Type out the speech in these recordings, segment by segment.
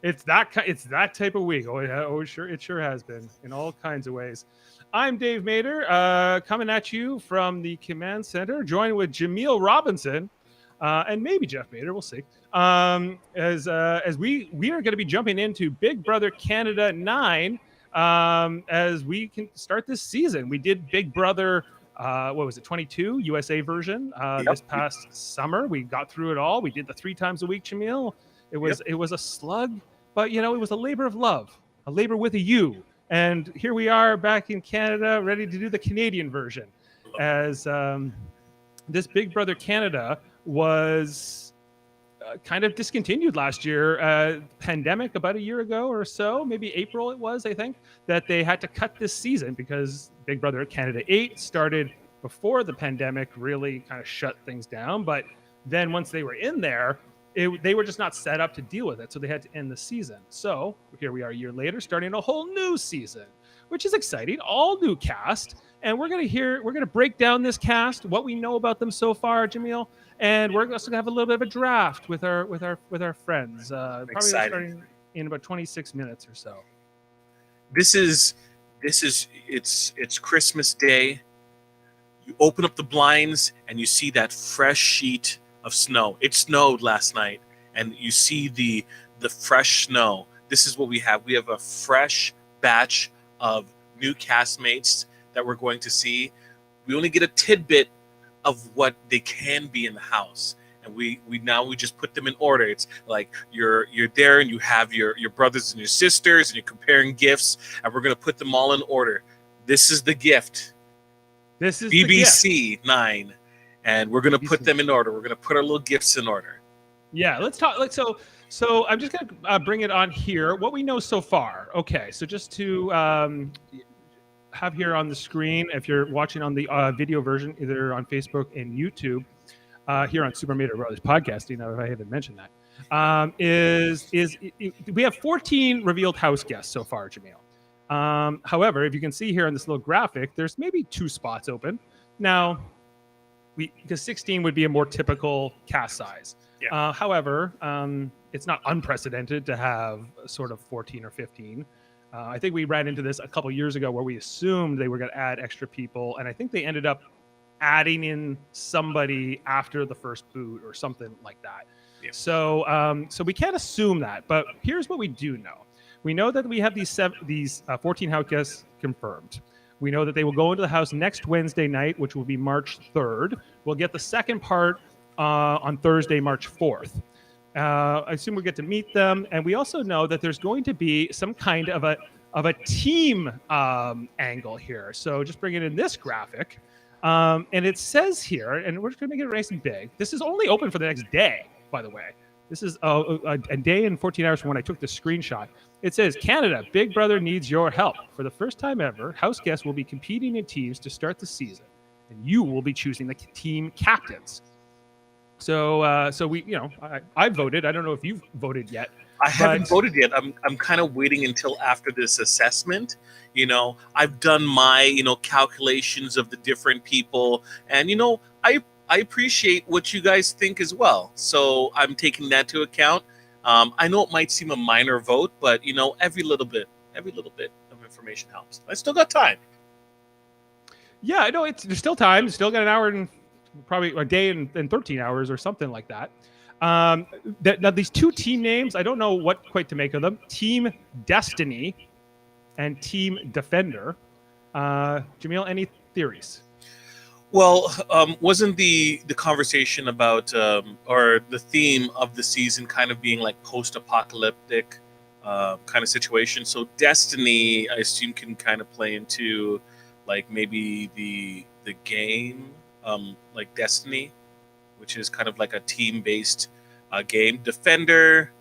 It's that type of week. Oh, yeah, oh, sure, it sure has been in all kinds of ways. I'm Dave Mader, coming at you from the command center, joined with Jaemeel Robinson, and maybe Jeff Mader. We'll see. As we are going to be jumping into Big Brother Canada 9, as we can start this season. We did Big Brother. What was it, 22 USA version Yep. this past summer. We got through it all. We did the 3 times a week, Jaemeel. Yep. It was a slug, but it was a labor of love, a labor with a U. And here we are back in Canada, ready to do the Canadian version. As this Big Brother Canada was kind of discontinued last year. Pandemic about a year ago or so, maybe April it was, I think, that they had to cut this season because Big Brother Canada 8 started before the pandemic really kind of shut things down. But then once they were in there, they were just not set up to deal with it. So they had to end the season. So here we are a year later, starting a whole new season, which is exciting. All new cast. And we're going to break down this cast, what we know about them so far, Jaemeel. And we're also going to have a little bit of a draft with our friends. Probably Exciting. starting in about 26 minutes or so. This is it's Christmas Day. You open up the blinds and you see that fresh sheet of snow. It snowed last night, and you see the fresh snow. This is what we have. We have a fresh batch of new castmates that we're going to see. We only get a tidbit of what they can be in the house, and we just put them in order. It's like you're there and you have your brothers and your sisters and you're comparing gifts, and we're going to put them all in order. This is the gift. This is BBC 9, and we're going to put them in order. We're going to put our little gifts in order. Yeah, let's talk. So I'm just going to bring it on here. What we know so far. Okay, so just to have here on the screen, if you're watching on the video version, either on Facebook and YouTube, here on Super Mader Brothers Podcasting, if I haven't mentioned that, we have 14 revealed house guests so far, Jaemeel. However, if you can see here on this little graphic, there's maybe 2 spots open. Now, because 16 would be a more typical cast size. Yeah. However, it's not unprecedented to have sort of 14 or 15. I think we ran into this a couple years ago where we assumed they were going to add extra people, and I think they ended up adding in somebody after the first boot or something like that. Yeah. So we can't assume that, but here's what we do know. We know that we have these 14 house guests confirmed. We know that they will go into the house next Wednesday night, which will be March 3rd. We'll get the second part on Thursday, March 4th. I assume we'll get to meet them, and we also know that there's going to be some kind of a team angle here. So just bring it in this graphic, and it says here, and we're just going to make it nice and big. This is only open for the next day, by the way. This is a day and 14 hours from when I took the screenshot. It says, Canada, Big Brother needs your help. For the first time ever, house guests will be competing in teams to start the season, and you will be choosing the team captains. So we, I voted. I don't know if you've voted yet. I haven't voted yet. I'm kind of waiting until after this assessment. I've done my, calculations of the different people, and I appreciate what you guys think as well. So I'm taking that to account. I know it might seem a minor vote, but every little bit of information helps. I still got time. Yeah, I know there's still time. Still got an hour and probably a day and 13 hours or something like that. Now these 2 team names, I don't know what quite to make of them. Team Destiny and Team Defender. Jaemeel, any theories? Well, wasn't the conversation about or the theme of the season kind of being like post-apocalyptic kind of situation? So Destiny, I assume, can kind of play into like maybe the game, like Destiny, which is kind of like a team-based game. Defender,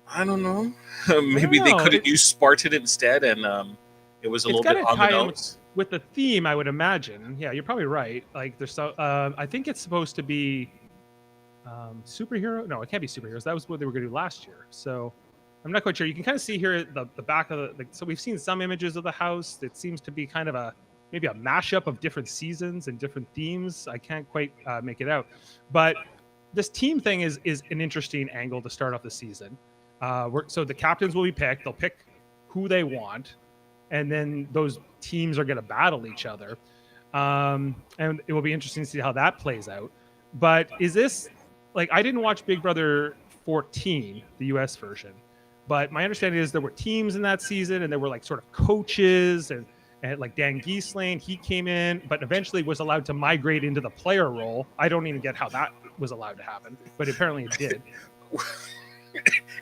I don't know. Maybe they could have used Spartan instead, and it was a little bit on the nose. With the theme, I would imagine. Yeah, you're probably right. Like there's I think it's supposed to be superhero. No, it can't be superheroes. That was what they were going to do last year. So I'm not quite sure. You can kind of see here the back of so we've seen some images of the house. It seems to be kind of maybe a mashup of different seasons and different themes. I can't quite make it out. But this team thing is an interesting angle to start off the season. So the captains will be picked. They'll pick who they want, and then those teams are going to battle each other. And it will be interesting to see how that plays out. But is this like, I didn't watch Big Brother 14, the US version, but my understanding is there were teams in that season, and there were like sort of coaches, and like Dan Gieslane, he came in, but eventually was allowed to migrate into the player role. I don't even get how that was allowed to happen, but apparently it did.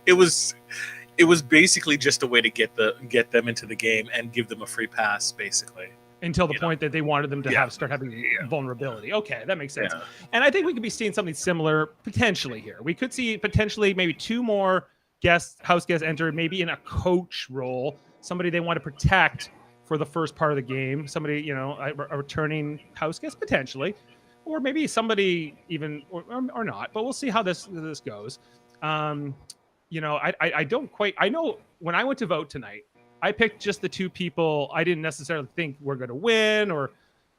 It was basically just a way to get them into the game and give them a free pass, basically. Until the point that they wanted them to start having vulnerability. Okay, that makes sense. Yeah. And I think we could be seeing something similar potentially here. We could see potentially maybe 2 more house guests enter, maybe in a coach role, somebody they want to protect for the first part of the game, somebody, a returning house guest potentially, or maybe somebody even or not. But we'll see how this goes. I don't quite. I know when I went to vote tonight, I picked just the 2 people I didn't necessarily think were going to win or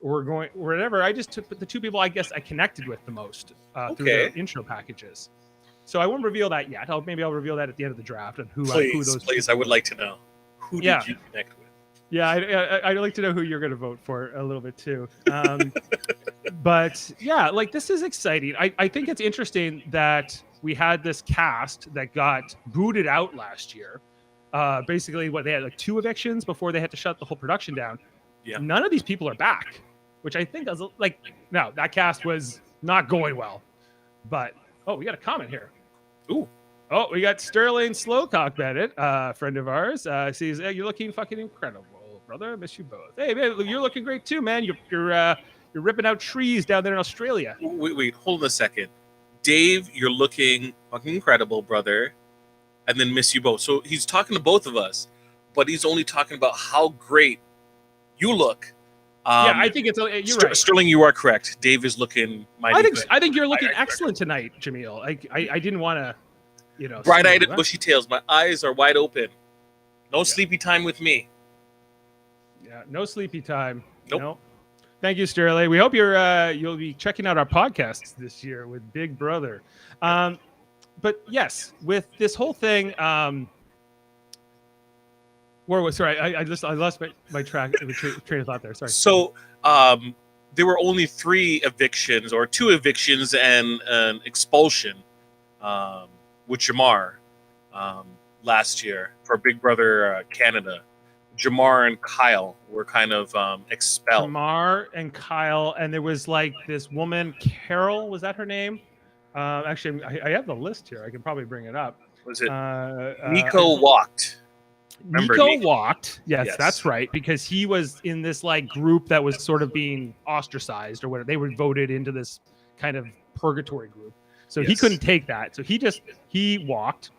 going or whatever. I just took the 2 people I guess I connected with the most through the intro packages. So I won't reveal that yet. Maybe I'll reveal that at the end of the draft and who those. Please, I would like to know who did you connect with. Yeah, I'd like to know who you're going to vote for a little bit too. But yeah, like this is exciting. I think it's interesting that we had this cast that got booted out last year. Basically, they had like 2 evictions before they had to shut the whole production down. Yeah. None of these people are back, which I think is like, no, that cast was not going well. But we got a comment here. Ooh. Oh, we got Sterling Slowcock Bennett, friend of ours. Says, "Hey, you're looking fucking incredible, brother. I miss you both. Hey, man, you're looking great too, man. You're ripping out trees down there in Australia." Wait, hold on a second. Dave, you're looking fucking incredible, brother. And then miss you both. So he's talking to both of us, but he's only talking about how great you look. I think you're right. Sterling, you are correct. Dave is looking mighty good. I think you're looking excellent tonight, Jaemeel. I didn't want to, bright-eyed and bushy tails. My eyes are wide open. No sleepy time with me. Yeah, no sleepy time. Nope. No. Thank you, Sterling. We hope you'll be checking out our podcasts this year with Big Brother. But yes, with this whole thing, sorry, I lost my train of thought there. Sorry. So there were only 3 evictions or 2 evictions and an expulsion with Jamar last year for Big Brother Canada. Jamar and Kyle were kind of expelled. Jamar and Kyle, and there was like this woman, Carol, was that her name? Actually, I have the list here. I can probably bring it up. Was it Nico walked? Remember Nico walked. Yes, that's right. Because he was in this like group that was sort of being ostracized or whatever. They were voted into this kind of purgatory group. So he couldn't take that. So he walked.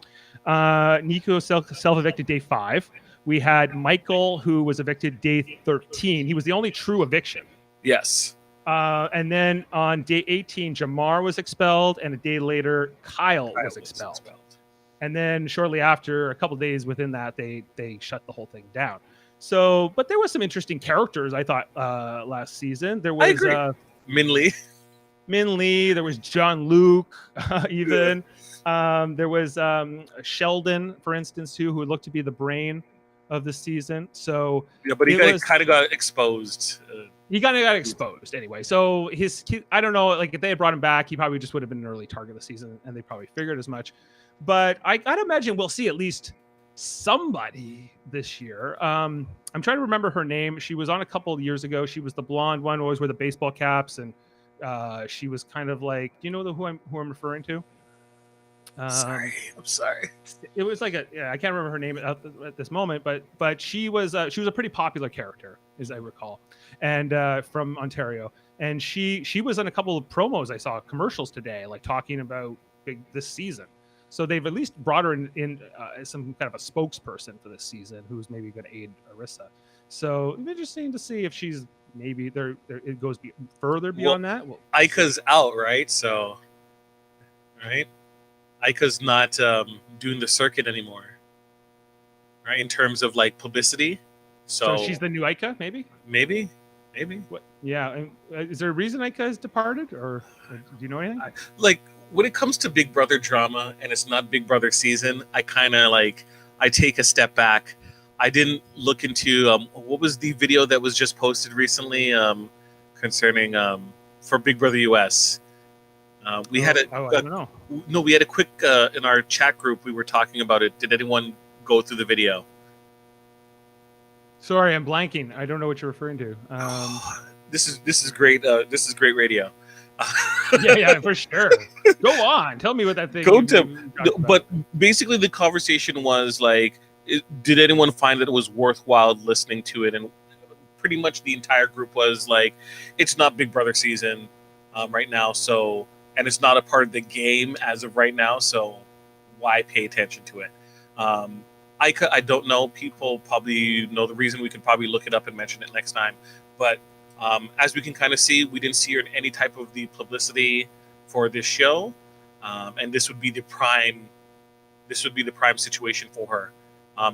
Nico self-evicted day 5. We had Michael, who was evicted day 13. He was the only true eviction. Yes. And then on day 18, Jamar was expelled, and a day later, Kyle was expelled. And then shortly after, a couple of days within that, they shut the whole thing down. So, but there were some interesting characters, I thought, last season. There was Min Lee. There was John Luke, even. There was Sheldon, for instance, too, who looked to be the brain of the season. So yeah, but he kind of got exposed. He kind of got exposed anyway. So I don't know, like if they had brought him back, he probably just would have been an early target of the season, and they probably figured as much. But I'd imagine we'll see at least somebody this year. I'm trying to remember her name. She was on a couple of years ago. She was the blonde one, always wear the baseball caps, and she was kind of like, do you know who I'm referring to? I'm sorry. It was like I can't remember her name at this moment, but she was a pretty popular character, as I recall, and from Ontario. And she was on a couple of promos I saw, commercials today, like talking about this season. So they've at least brought her in as some kind of a spokesperson for this season, who's maybe going to aid Arissa. So it'd be interesting to see if she's maybe there. It goes further beyond that. Well, Ika's out, right? So, right. Ika's not doing the circuit anymore, right? In terms of like publicity, so she's the new Ika, maybe. What? Yeah. And, is there a reason Ika has departed, or do you know anything? when it comes to Big Brother drama and it's not Big Brother season, I kind of like I take a step back. I didn't look into what was the video that was just posted recently concerning for Big Brother US. We had I a don't know. no, we had a quick in our chat group. We were talking about it. Did anyone go through the video? Sorry, I'm blanking. I don't know what you're referring to. This is great. This is great radio. Yeah, for sure. Go on. Tell me what that thing. Go to, you talked about. but basically the conversation was like, did anyone find that it was worthwhile listening to it? And pretty much the entire group was like, it's not Big Brother season right now, so and it's not a part of the game as of right now, so why pay attention to it? I don't know. People probably know the reason. We could probably look it up and mention it next time. But as we can kind of see, we didn't see her in any type of the publicity for this show, and this would be the prime. This would be the prime situation for her.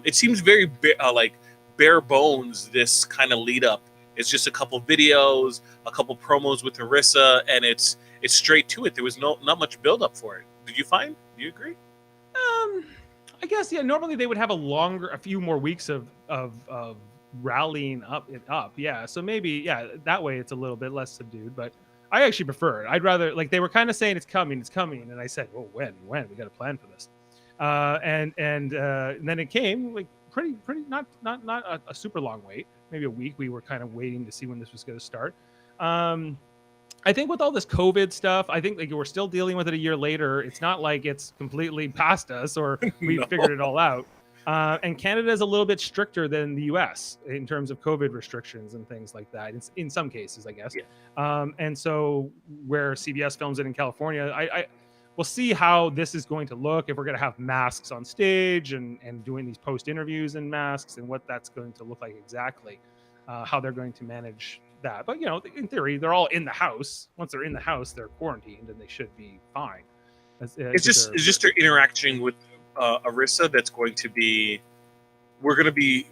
It seems very like bare bones. This kind of lead up. It's just a couple videos, a couple promos with Arissa, and it's straight to it. There was not much build up for it. Did you find? Do you agree? I guess yeah. Normally they would have a few more weeks of rallying up. Yeah, so maybe yeah. That way it's a little bit less subdued. But I actually prefer it. I'd rather like they were kind of saying it's coming, and I said, well, when we got to plan for this. And then it came like pretty not a super long wait, maybe a week. We were kind of waiting to see when this was going to start. I think with all this COVID stuff, I think like we're still dealing with it a year later. It's not like it's completely past us or we've No. figured it all out. And Canada is a little bit stricter than the US in terms of COVID restrictions and things like that. In some cases, I guess. Yeah. And so where CBS films it in California, I we'll see how this is going to look, if we're going to have masks on stage and doing these post interviews in masks and what that's going to look like exactly, how they're going to manage that. But in theory, they're all in the house. Once they're in the house, they're quarantined and they should be fine. It's just their interaction with Arissa that's going to be. We're gonna be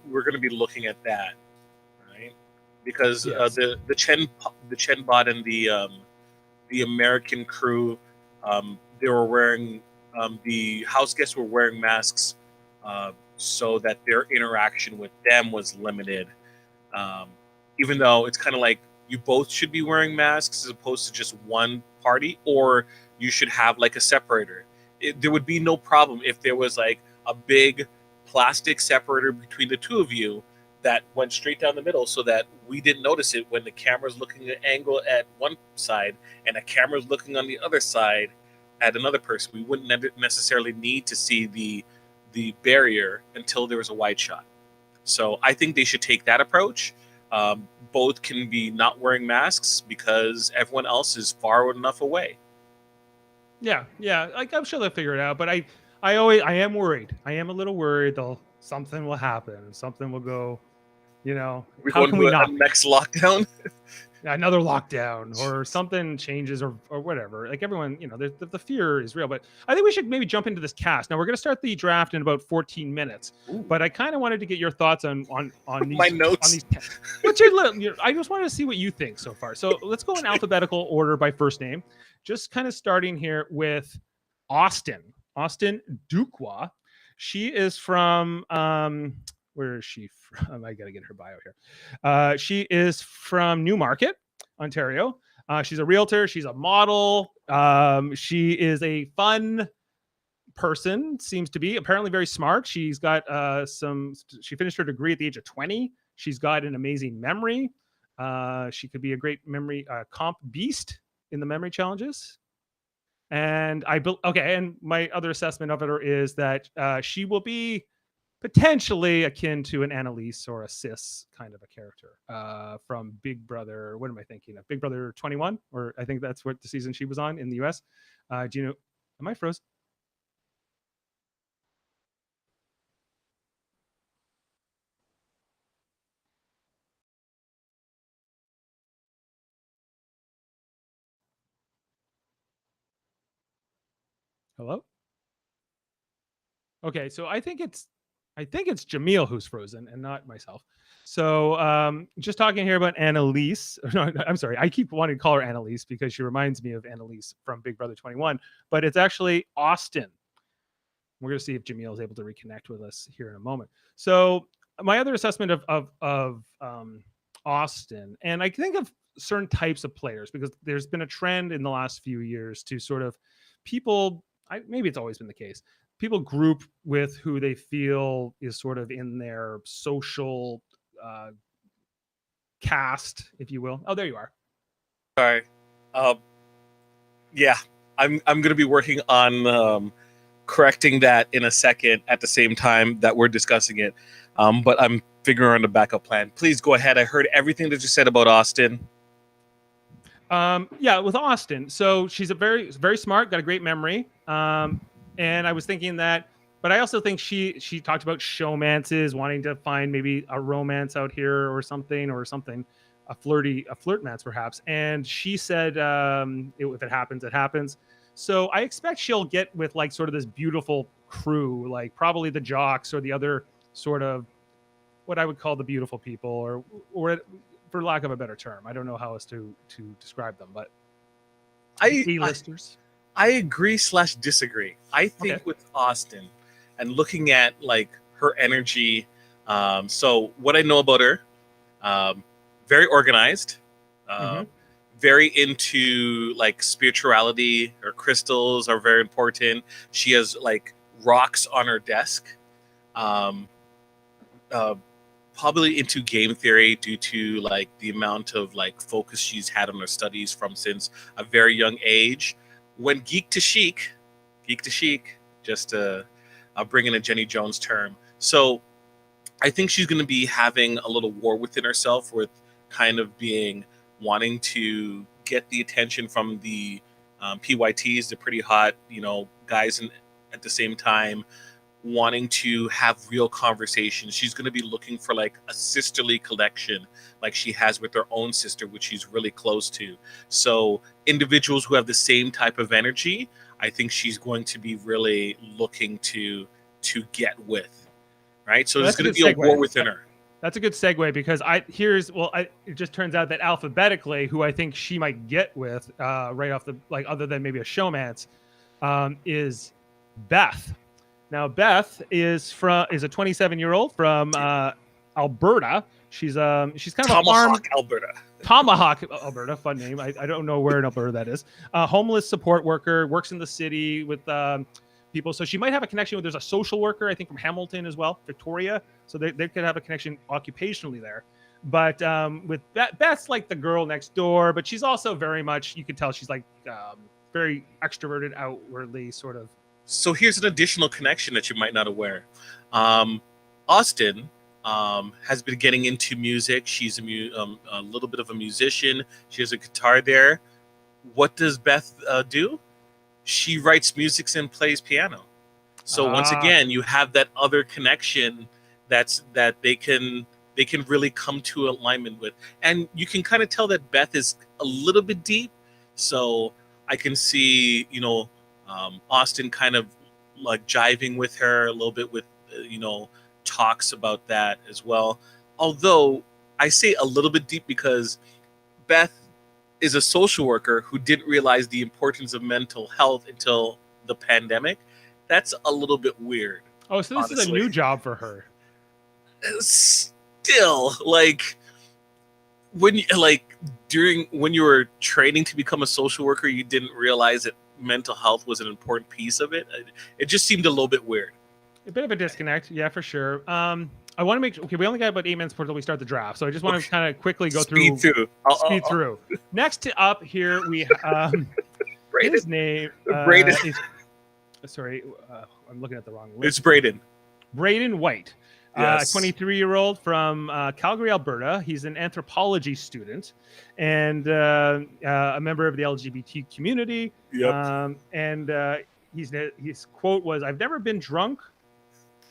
looking at that, right? Because Yes. the Chen bot and the American crew, they were wearing the house guests were wearing masks, so that their interaction with them was limited. Um, Even though it's kind of like you both should be wearing masks as opposed to just one party, or you should have like a separator. There would be no problem if there was like a big plastic separator between the two of you that went straight down the middle so that we didn't notice it when the camera's looking at angle at one side and a camera's looking on the other side at another person. We wouldn't necessarily need to see the barrier until there was a wide shot. So I think they should take that approach. Both can be not wearing masks because everyone else is far enough away. Yeah. Like I'm sure they'll figure it out. But I am worried. I am a little worried. Something will happen. Something will go. We're How going can to we a not? next lockdown. Another lockdown or something changes or whatever. Like everyone, the fear is real. But I think we should maybe jump into this cast. Now we're going to start the draft in about 14 minutes. Ooh. But I kind of wanted to get your thoughts on these. My notes. On these. What's your? I just wanted to see what you think so far. So let's go in alphabetical order by first name. Just kind of starting here with Austin Duqua. She is from where is she from? I gotta get her bio here. She is from Newmarket, Ontario. She's a realtor. She's a model. She is a fun person. Seems to be apparently very smart. She's got She finished her degree at the age of 20. She's got an amazing memory. She could be a great memory comp beast in the memory challenges. And and my other assessment of her is that she will be potentially akin to an Annalise or a Sis kind of a character from Big Brother. What am I thinking of? Big Brother 21, or I think that's what the season she was on in the US. Do you know? Am I frozen? Hello? Okay, so I think it's I think it's Jaemeel who's frozen and not myself. So just talking here about Annalise. No, I'm sorry. I keep wanting to call her Annalise because she reminds me of Annalise from Big Brother 21, but it's actually Austin. We're going to see if Jaemeel is able to reconnect with us here in a moment. So my other assessment of Austin, and I think of certain types of players because there's been a trend in the last few years to sort of people. Maybe it's always been the case. People group with who they feel is sort of in their social uh, cast, if you will. Oh, there you are. Sorry. Um, yeah, I'm gonna be working on correcting that in a second at the same time that we're discussing it. But I'm figuring out a backup plan. Please go ahead. I heard everything that you said about Austin. Yeah, with Austin. So she's a very smart, got a great memory. And I was thinking that, but I also think she talked about showmances, wanting to find maybe a romance out here or something, a flirtmance perhaps. And she said, if it happens, it happens. So I expect she'll get with like sort of this beautiful crew, like probably the jocks or the other sort of what I would call the beautiful people, or for lack of a better term, I don't know how else to describe them, but I A-listers. I agree slash disagree. I think Okay. with Austin and looking at like her energy. So what I know about her, very organized, Mm-hmm. very into like spirituality. Her crystals are very important. She has like rocks on her desk. Um, uh, Probably into game theory due to like the amount of like focus she's had on her studies from since a very young age. When geek to chic, just to bring in a Jenny Jones term. So I think she's going to be having a little war within herself with kind of being wanting to get the attention from the PYTs, the pretty hot, guys, and at the same time wanting to have real conversations. She's going to be looking for like a sisterly connection, like she has with her own sister, which she's really close to. So individuals who have the same type of energy, I think she's going to be really looking to get with. Right. So Well, there's that's a going good to be a war segue. within her. That's a good segue because it just turns out that alphabetically, who I think she might get with right off the like, other than maybe a showmance, is Beth. Now Beth is a 27-year-old from Alberta. She's kind of a farm. Tomahawk, Alberta. Tomahawk, Alberta, fun name. I don't know where in Alberta that is. Homeless support worker, works in the city with people. So she might have a connection with, there's a social worker, I think from Hamilton as well, Victoria. So they could have a connection occupationally there. But with Beth's like the girl next door, but she's also very much, you can tell she's like very extroverted, outwardly sort of. So here's an additional connection that you might not aware. Austin has been getting into music. She's a little bit of a musician. She has a guitar there. What does Beth do? She writes music and plays piano. So once again, you have that other connection that they can really come to alignment with, and you can kind of tell that Beth is a little bit deep. So I can see Austin kind of like jiving with her a little bit with talks about that as well. Although I say a little bit deep because Beth is a social worker who didn't realize the importance of mental health until the pandemic. That's a little bit weird. Oh, so this is a new job for her. Still, like when you were training to become a social worker, you didn't realize that mental health was an important piece of it. It just seemed a little bit weird. A bit of a disconnect, yeah, for sure. I want to make sure. Okay, we only got about 8 minutes before we start the draft, so I just want to kind of quickly go Speed through. Next up here, we his name. Braden. Sorry, I'm looking at the wrong list. It's Braden. Braden White, Yes. 23-year-old from Calgary, Alberta. He's an anthropology student and a member of the LGBT community. Yep. His quote was, "I've never been drunk,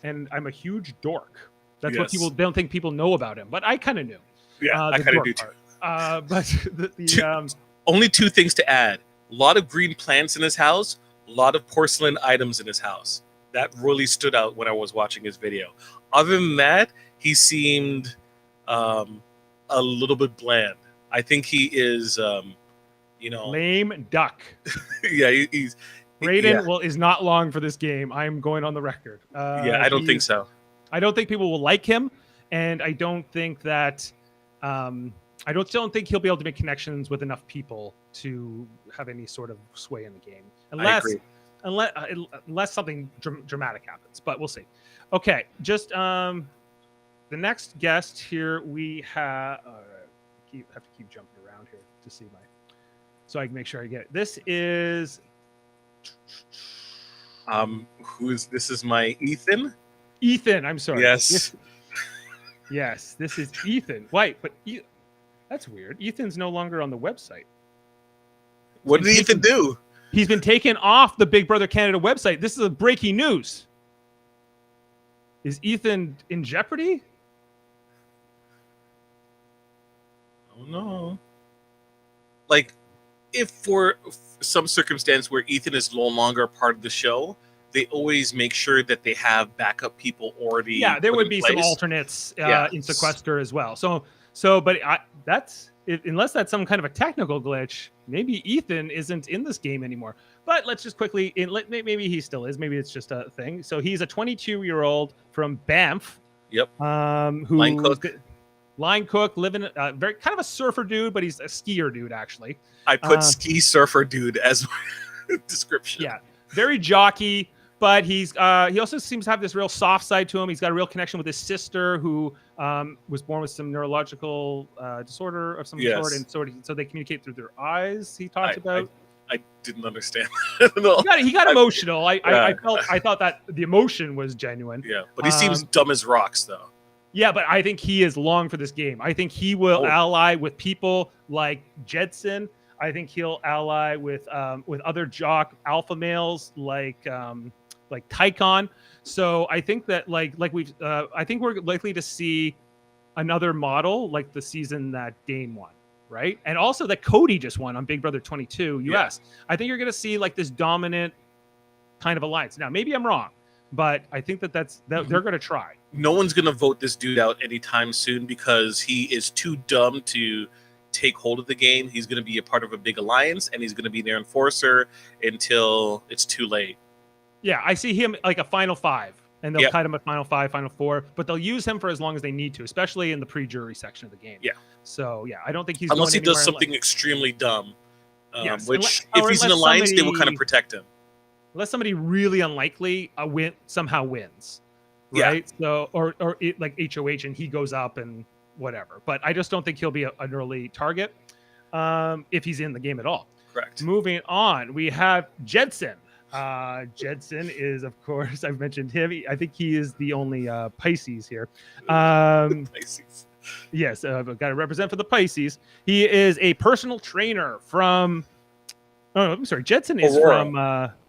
and I'm a huge dork." That's what Yes. people don't think people know about him, but I kind of knew. Yeah, I kind of do too. But only two things to add: a lot of green plants in his house, a lot of porcelain items in his house. That really stood out when I was watching his video. Other than that, he seemed a little bit bland. I think he is, lame duck. yeah, he's Braden is not long for this game. I'm going on the record. I don't think so. I don't think people will like him, and I don't think that don't think he'll be able to make connections with enough people to have any sort of sway in the game, unless something dramatic happens. But we'll see. Okay, just the next guest here we have. Have to keep jumping around here to see so I can make sure I get it. This is. This is my Ethan. Ethan, I'm sorry. Yes. Yes, this is Ethan. Wait, but that's weird. Ethan's no longer on the website. What did Ethan do? He's been taken off the Big Brother Canada website. This is a breaking news. Is Ethan in jeopardy? Oh no. Like, if for some circumstance where Ethan is no longer part of the show, they always make sure that they have backup people already. Yeah, there would be place. some alternates in Sequester as well. Unless that's some kind of a technical glitch, maybe Ethan isn't in this game anymore. But let's just quickly, maybe he still is. Maybe it's just a thing. So he's a 22-year-old from Banff. Yep. Line cook, living very kind of a surfer dude, but he's a skier dude actually. I put ski surfer dude as my description. Yeah, very jockey, but he also seems to have this real soft side to him. He's got a real connection with his sister, who was born with some neurological disorder of some sort, and so they communicate through their eyes. He talks about. I didn't understand. No. He got emotional. I thought that the emotion was genuine. Yeah, but he seems dumb as rocks, though. Yeah, but I think he is long for this game. I think he will ally with people like Jedson. I think he'll ally with other jock alpha males like Tycon. So I think that I think we're likely to see another model like the season that Dane won, right? And also that Cody just won on Big Brother 22 US. Yeah. I think you're going to see like this dominant kind of alliance. Now, maybe I'm wrong, but I think that they're going to try. No one's going to vote this dude out anytime soon because he is too dumb to take hold of the game. He's going to be a part of a big alliance, and he's going to be their enforcer until it's too late. Yeah, I see him like a final five, and they'll cut him at final five, final four, but they'll use him for as long as they need to, especially in the pre-jury section of the game. Yeah. So, yeah, I don't think he's unless going he does something extremely dumb, which if he's in alliance, they will kind of protect him. Unless somebody really unlikely somehow wins. Right. Yeah. So, or like HOH and he goes up and whatever. But I just don't think he'll be an early target if he's in the game at all. Correct. Moving on, we have Jedson. Jedson is, of course, I've mentioned him. I think he is the only Pisces here. Pisces. Yes, I've got to represent for the Pisces. He is a personal trainer from. Oh, I'm sorry. Jedson is from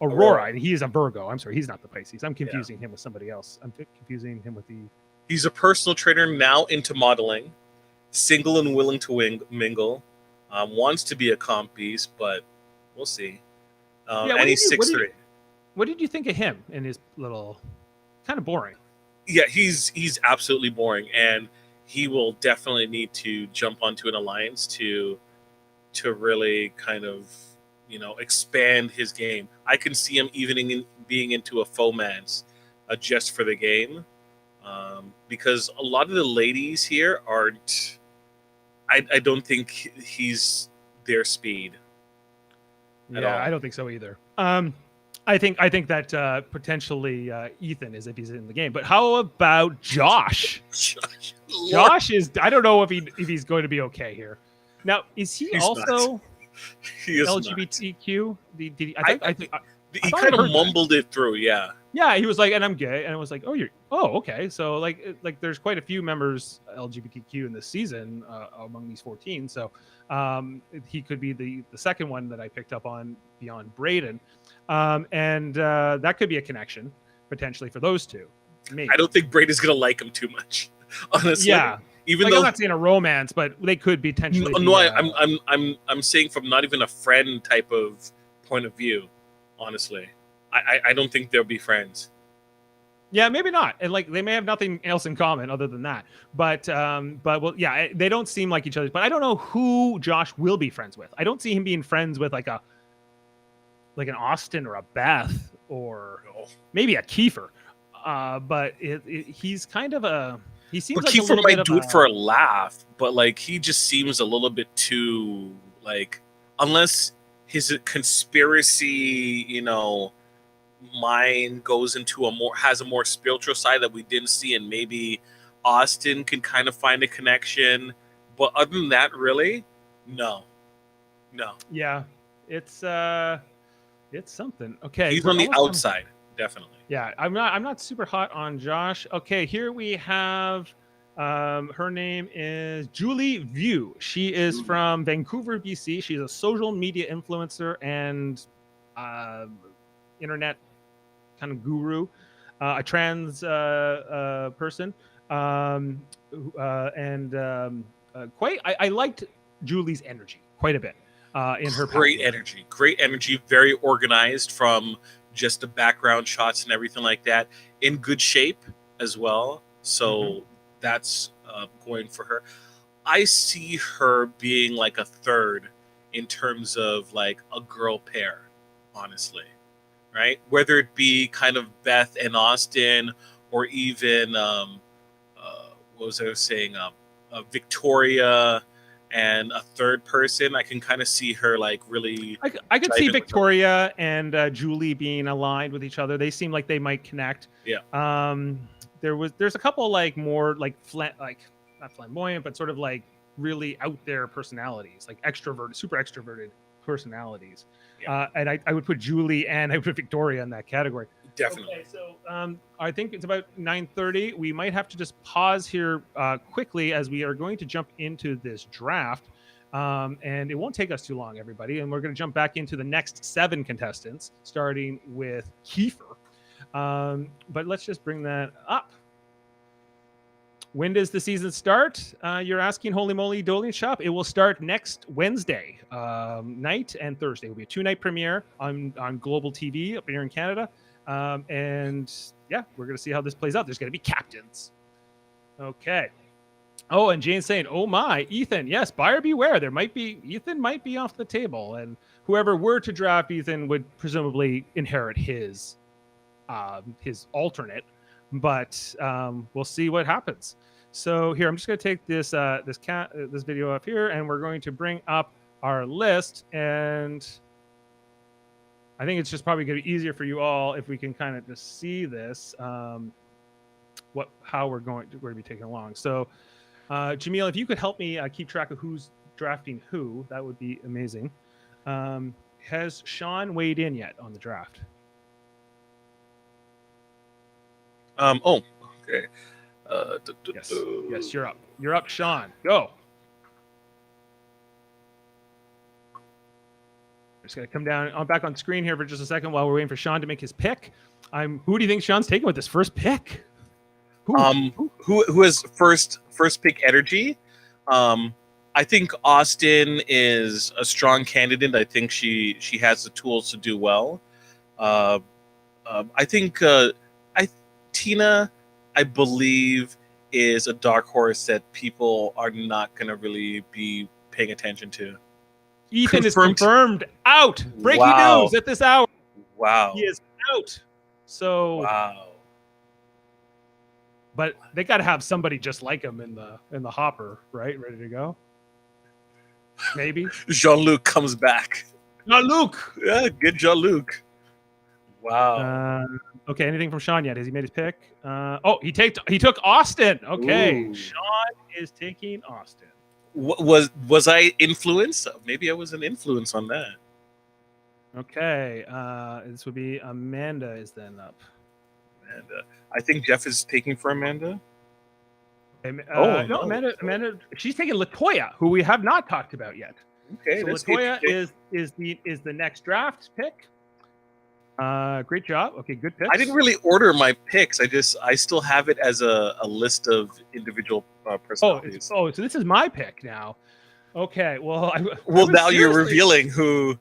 Aurora. And he is a Virgo. I'm sorry. He's not the Pisces. I'm confusing him with somebody else. I'm confusing him with the... He's a personal trainer now into modeling, single and willing to mingle, wants to be a comp piece, but we'll see. And he's 6'3". What did you think of him in his little... Kind of boring. Yeah, he's absolutely boring, and he will definitely need to jump onto an alliance to really kind of... expand his game. I can see him even being into a fomance just for the game, because a lot of the ladies here aren't. I don't think he's their speed. At all. I don't think so either. I think that potentially Ethan is if he's in the game. But how about Josh? Josh is. I don't know if he's going to be okay here. Now, is he's also? Not. He is LGBTQ. He kind of mumbled it through, yeah. Yeah, he was like, and I'm gay, and I was like, okay. So like, there's quite a few members LGBTQ in this season among these 14. So he could be the second one that I picked up on beyond Braden, and that could be a connection potentially for those two. Maybe. I don't think Braden's gonna like him too much, honestly. Yeah. Even though I'm not saying a romance, but they could potentially. No, I'm saying from not even a friend type of point of view. Honestly, I don't think they'll be friends. Yeah, maybe not. And like they may have nothing else in common other than that. But well, yeah, they don't seem like each other. But I don't know who Josh will be friends with. I don't see him being friends with like an Austin or a Beth or maybe a Kiefer. But he's kind of he seems But like a Kiefer little bit might of do it for a laugh, but like he just seems a little bit too like, unless his conspiracy, mind goes into has a more spiritual side that we didn't see, and maybe Austin can kind of find a connection. But other than that, really, no. Yeah, it's something. Okay, He's we're on the almost outside, definitely. Yeah, I'm not super hot on Josh. Okay, here we have her name is Julie View. She is from Vancouver, BC. She's a social media influencer and internet kind of guru, a trans person, and quite. I liked Julie's energy quite a bit in her Great energy, very organized from just the background shots and everything like that, in good shape as well. So that's going for her. I see her being like a third in terms of like a girl pair, honestly, right? Whether it be kind of Beth and Austin, or even what was I saying, Victoria and a third person. I can kind of see her like really. I could see Victoria and Julie being aligned with each other. They seem like they might connect. Yeah. There's a couple like more like not flamboyant, but sort of like really out there personalities, like extroverted, super extroverted personalities. Yeah. And I would put Julie and I would put Victoria in that category. Definitely. Okay, so I think it's about 9:30. We might have to just pause here quickly as we are going to jump into this draft. And it won't take us too long, everybody. And we're going to jump back into the next 7 contestants, starting with Kiefer. But let's just bring that up. When does the season start? You're asking, holy moly, Dolian Shop. It will start next Wednesday night and Thursday. It will be a 2-night premiere on Global TV up here in Canada. And yeah, we're going to see how this plays out. There's going to be captains. Okay. Oh, and Jane's saying, oh my, Ethan, yes, buyer beware. Ethan might be off the table. And whoever were to draft Ethan would presumably inherit his alternate. But we'll see what happens. So here, I'm just going to take this video up here, and we're going to bring up our list. And I think it's just probably going to be easier for you all if we can kind of just see this, how we're going to be taking along. So, Jaemeel, if you could help me keep track of who's drafting who, that would be amazing. Has Sean weighed in yet on the draft? Okay. Yes, you're up. You're up, Sean. Go. I'm just gonna come down. I'm back on screen here for just a second while we're waiting for Sean to make his pick. Who do you think Sean's taking with this first pick? Who has first pick energy? I think Austin is a strong candidate. I think she has the tools to do well. I think Tina, I believe, is a dark horse that people are not going to really be paying attention to. Ethan is confirmed out. Breaking news at this hour. Wow. He is out. So. Wow. But they got to have somebody just like him in the hopper, right? Ready to go. Maybe. Jean-Luc comes back. Jean-Luc. Yeah, get Jean-Luc. Wow. Okay, anything from Sean yet? Has he made his pick? He took Austin. Okay. Ooh. Sean is taking Austin. Was I influenced? Maybe I was an influence on that. Okay. This would be Amanda is then up. Amanda. I think Jeff is taking for Amanda. No, Amanda. She's taking Latoya, who we have not talked about yet. Okay. So Latoya is the next draft pick. Great job. Okay, good picks. I didn't really order my picks. I still have it as a list of individual personalities. So this is my pick now. Okay. Well, now you're revealing who.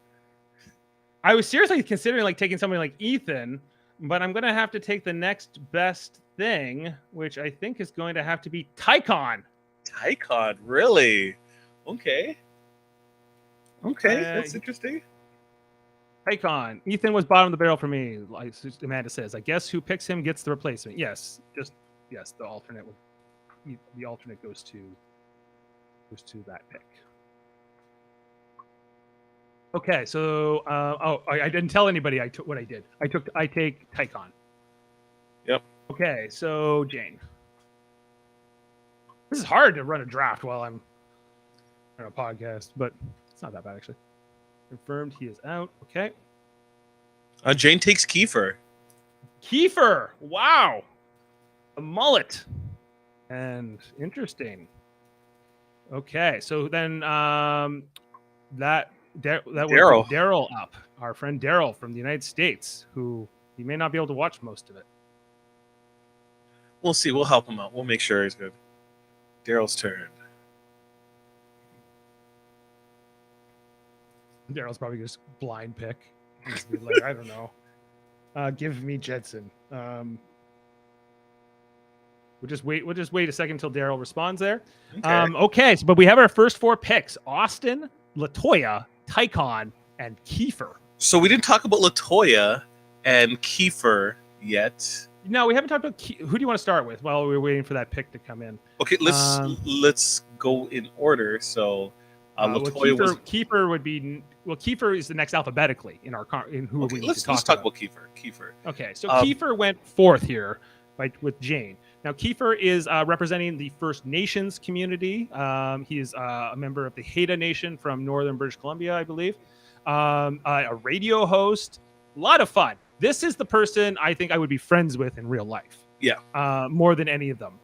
I was seriously considering like taking somebody like Ethan, but I'm going to have to take the next best thing, which I think is going to have to be Tycon. Tycon, really? Okay. Okay, that's interesting. Tycon. Ethan was bottom of the barrel for me, like Amanda says. I guess who picks him gets the replacement. Yes, the alternate goes to that pick. Okay, so I didn't tell anybody I took what I did. I take Tycon. Yep. Okay, so Jane. This is hard to run a draft while I'm on a podcast, but it's not that bad actually. Confirmed he is out. Okay. Jane takes Kiefer. Kiefer. Wow. A mullet. And interesting. Okay, so then that would put Daryl up, our friend Daryl from the United States, who he may not be able to watch most of it. We'll see. We'll help him out. We'll make sure he's good. Daryl's turn. Daryl's probably just blind pick. Like, I don't know. Give me Jedson. We'll just wait a second until Daryl responds there. Okay, but we have our first 4 picks: Austin, Latoya, Tycon, and Kiefer. So we didn't talk about Latoya and Kiefer yet. No, we haven't talked about who do you want to start with while we're waiting for that pick to come in? Okay, let's go in order. So Latoya Kiefer would be Kiefer is the next alphabetically in who we need to talk let's talk about Kiefer. Okay, so Kiefer went 4th here with Jane. Now Kiefer is representing the First Nations community. He is a member of the Haida Nation from northern British Columbia, I believe. A radio host, a lot of fun. This is the person I think I would be friends with in real life. Yeah. More than any of them.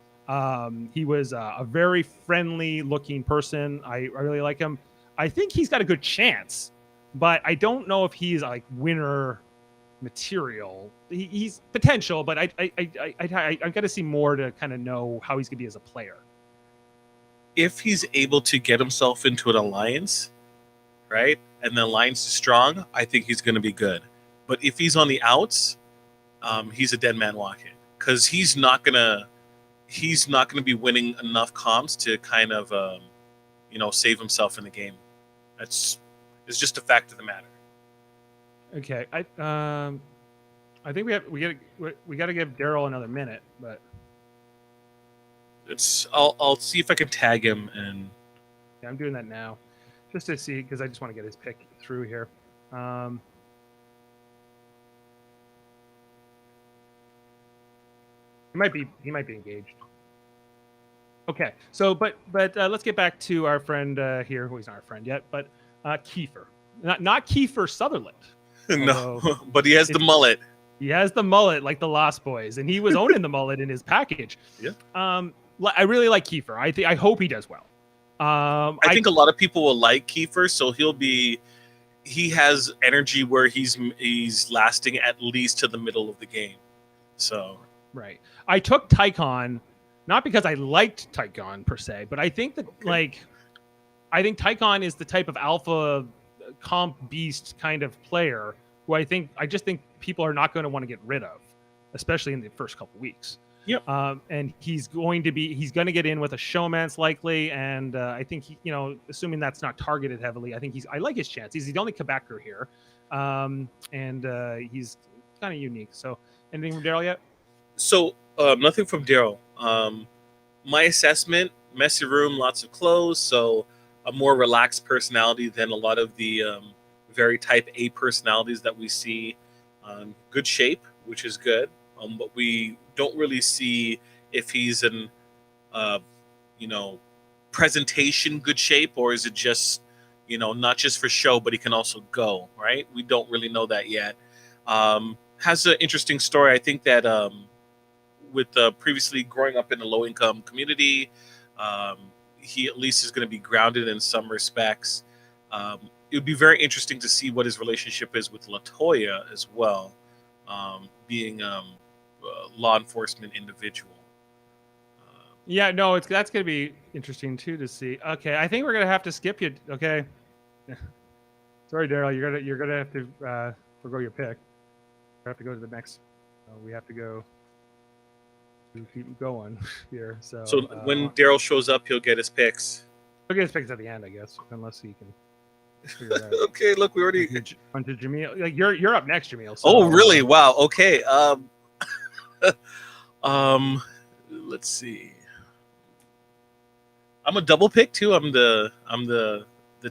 He was a very friendly looking person. I really like him. I think he's got a good chance, but I don't know if he's like winner material. He's potential, but I got to see more to kind of know how he's gonna be as a player. If he's able to get himself into an alliance, right, and the alliance is strong, I think he's gonna be good. But if he's on the outs, he's a dead man walking, because he's not gonna be winning enough comps to kind of save himself in the game. It's just a fact of the matter. Okay, I think we got to give Daryl another minute, but I'll see if I can tag him, and yeah, I'm doing that now, just to see, because I just want to get his pick through here. He might be engaged. Okay, so but let's get back to our friend here. Who he's not our friend yet, but Kiefer, not Kiefer Sutherland. No, but he has the mullet. He has the mullet like the Lost Boys, and he was owning the mullet in his package. Yeah. I really like Kiefer. I hope he does well. I think a lot of people will like Kiefer, so he has energy where he's lasting at least to the middle of the game. So right. I took Tycon, not because I liked Tycon per se, but I think that I think Tycon is the type of alpha comp beast kind of player who I just think people are not going to want to get rid of, especially in the first couple weeks. Yep. And he's going to get in with a showman's likely, and I think assuming that's not targeted heavily, I like his chance. He's the only Quebecer here, and he's kind of unique. So anything from Daryl yet? So nothing from Daryl. My assessment: messy room, lots of clothes, so a more relaxed personality than a lot of the very type A personalities that we see. Good shape, which is good, but we don't really see if he's in presentation good shape, or is it just not just for show, but he can also go, right? We don't really know that yet. Has an interesting story. I think that with previously growing up in a low income community, he at least is going to be grounded in some respects. It would be very interesting to see what his relationship is with Latoya as well, being a law enforcement individual. Yeah, no, that's going to be interesting too to see. Okay, I think we're going to have to skip you. Okay, sorry, Daryl, you're gonna have to forgo your pick. You have to go to the next We have to go. To keep going here. So, So when Daryl shows up, he'll get his picks. he'll get his picks at the end, I guess, unless he can figure it out. Okay, look, we already. Onto Jaemeel. Like you're up next, Jaemeel. So, Oh, really? Wow. Okay. Let's see. I'm a double pick too. I'm the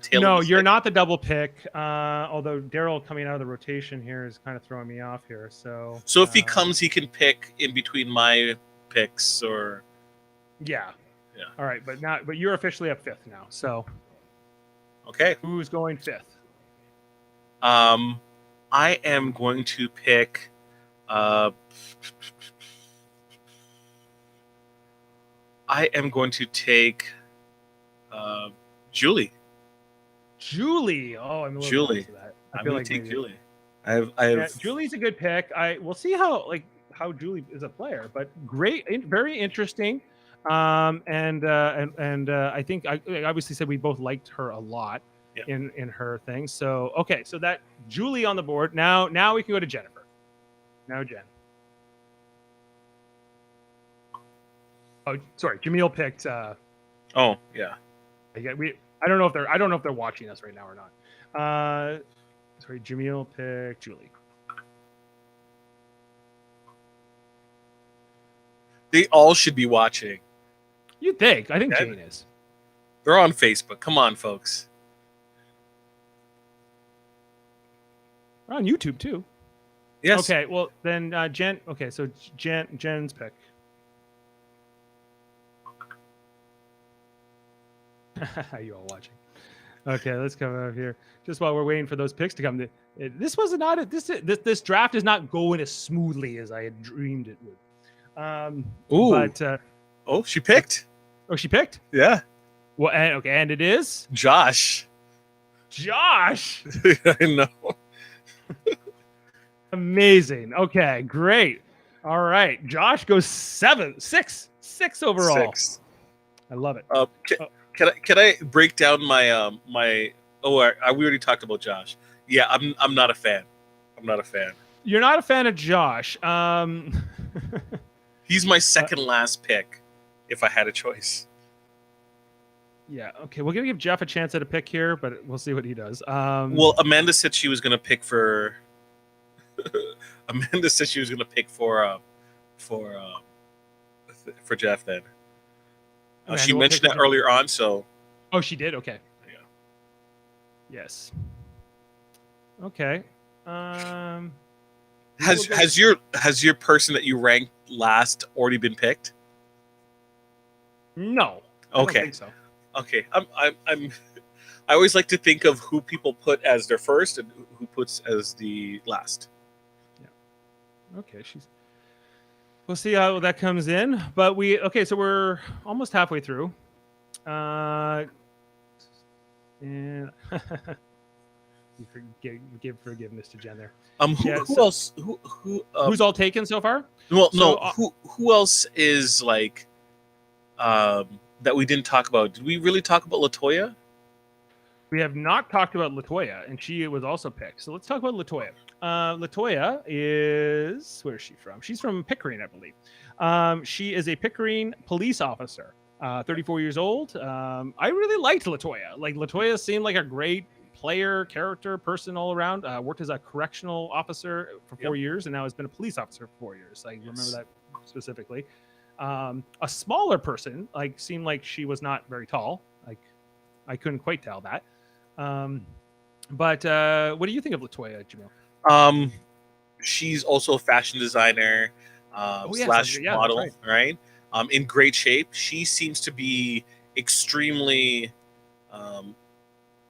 tail. No, of the you're stick. not the double pick. Although Daryl coming out of the rotation here is kind of throwing me off here. So So if he comes, he can pick in between my picks or. Yeah. Yeah. All right, but you're officially up fifth now. So Okay. who's going fifth? I am going to pick. I am going to take Julie. Julie. Oh, I'm a little Julie. close to that. I'm going to take Julie. I have. Julie's a good pick. We'll see how Julie is a player, but great, very interesting. I think I obviously said we both liked her a lot in her thing. So okay, so that Julie on the board. Now we can go to Jennifer. Now Jen. Oh, sorry, Jaemeel picked. Oh yeah. I don't know if they're watching us right now or not. Sorry, Jaemeel picked Julie. They all should be watching. You think? I think Jane is. They're on Facebook. Come on, folks. We're on YouTube too. Yes. Okay. Well, then Jen. Okay, so Jen's pick. You all watching? Okay, let's come over here. Just while we're waiting for those picks to come, this was not this draft is not going as smoothly as I had dreamed it would. Ooh. But she picked. Oh, she picked. Yeah. Well, and it is Josh. Josh. I know. Amazing. Okay, great. All right, Josh goes 6 overall. 6. I love it. Can I break down my we already talked about Josh. Yeah, I'm not a fan. I'm not a fan. You're not a fan of Josh. He's my second last pick if I had a choice. Yeah, okay. We're going to give Jeff a chance at a pick here, but we'll see what he does. Well, Amanda said she was going to pick for Amanda said she was going to pick for Jeff then. She mentioned that earlier on, so. Oh, she did? Okay. Yeah. Yes. Okay. Has your person that you ranked last already been picked? No. Okay. I don't think so. Okay. I always like to think of who people put as their first and who puts as the last. Yeah. Okay. We'll see how that comes in, but so we're almost halfway through. And you give forgiveness to Jen there. Who else? Who's all taken so far? Well, no. Who else is like that we didn't talk about? Did we really talk about LaToya? We have not talked about LaToya, and she was also picked. So let's talk about LaToya. LaToya is, where is she from? She's from Pickering, I believe. She is a Pickering police officer, 34 years old. I really liked LaToya. Like, LaToya seemed like a great player, character, person all around. Worked as a correctional officer for 4 years, and now has been a police officer for 4 years. I remember that specifically. A smaller person, like, seemed like she was not very tall. Like, I couldn't quite tell that. But what do you think of LaToya, Jaemeel? She's also a fashion designer slash model, right? In great shape. She seems to be extremely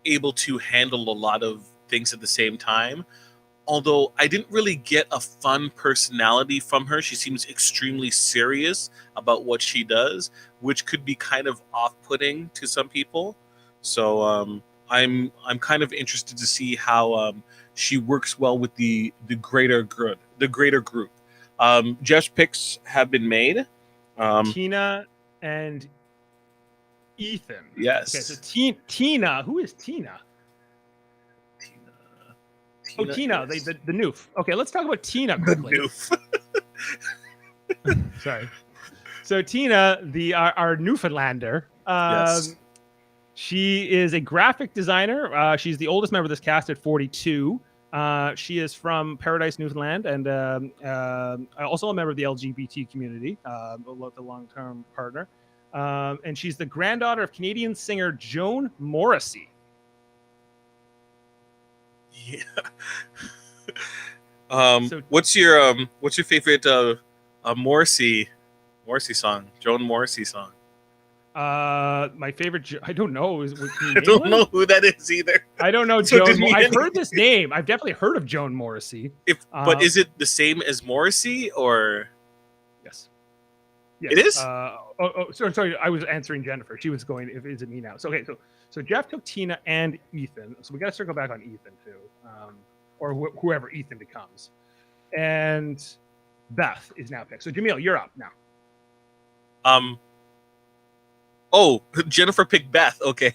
able to handle a lot of things at the same time. Although I didn't really get a fun personality from her. She seems extremely serious about what she does, which could be kind of off-putting to some people. So I'm kind of interested to see how she works well with the greater group. Jeff's picks have been made. Tina and Ethan. Yes. Okay, so Tina. Who is Tina? Tina, Tina, the noof. Okay, let's talk about Tina quickly. The noof. Sorry. So Tina, our Newfoundlander, Yes. she is a graphic designer. She's the oldest member of this cast at 42. She is from Paradise, Newfoundland, and also a member of the LGBT community, the long-term partner. And she's the granddaughter of Canadian singer Joan Morrissey. Yeah. So- what's your favorite Morrissey song? Joan Morrissey song. My favorite, I don't know. I don't know who that is either. I don't know So it Joan. didn't mean I've anything. heard this name. I've definitely heard of Joan Morrissey. But is it the same as Morrissey or? Yes. It is? Sorry. I was answering Jennifer. She was going, is it me now? So, okay. So Jeff took Tina and Ethan. So we got to circle back on Ethan too. Or whoever Ethan becomes. And Beth is now picked. So Jaemeel, you're up now. Oh, Jennifer picked Beth. Okay.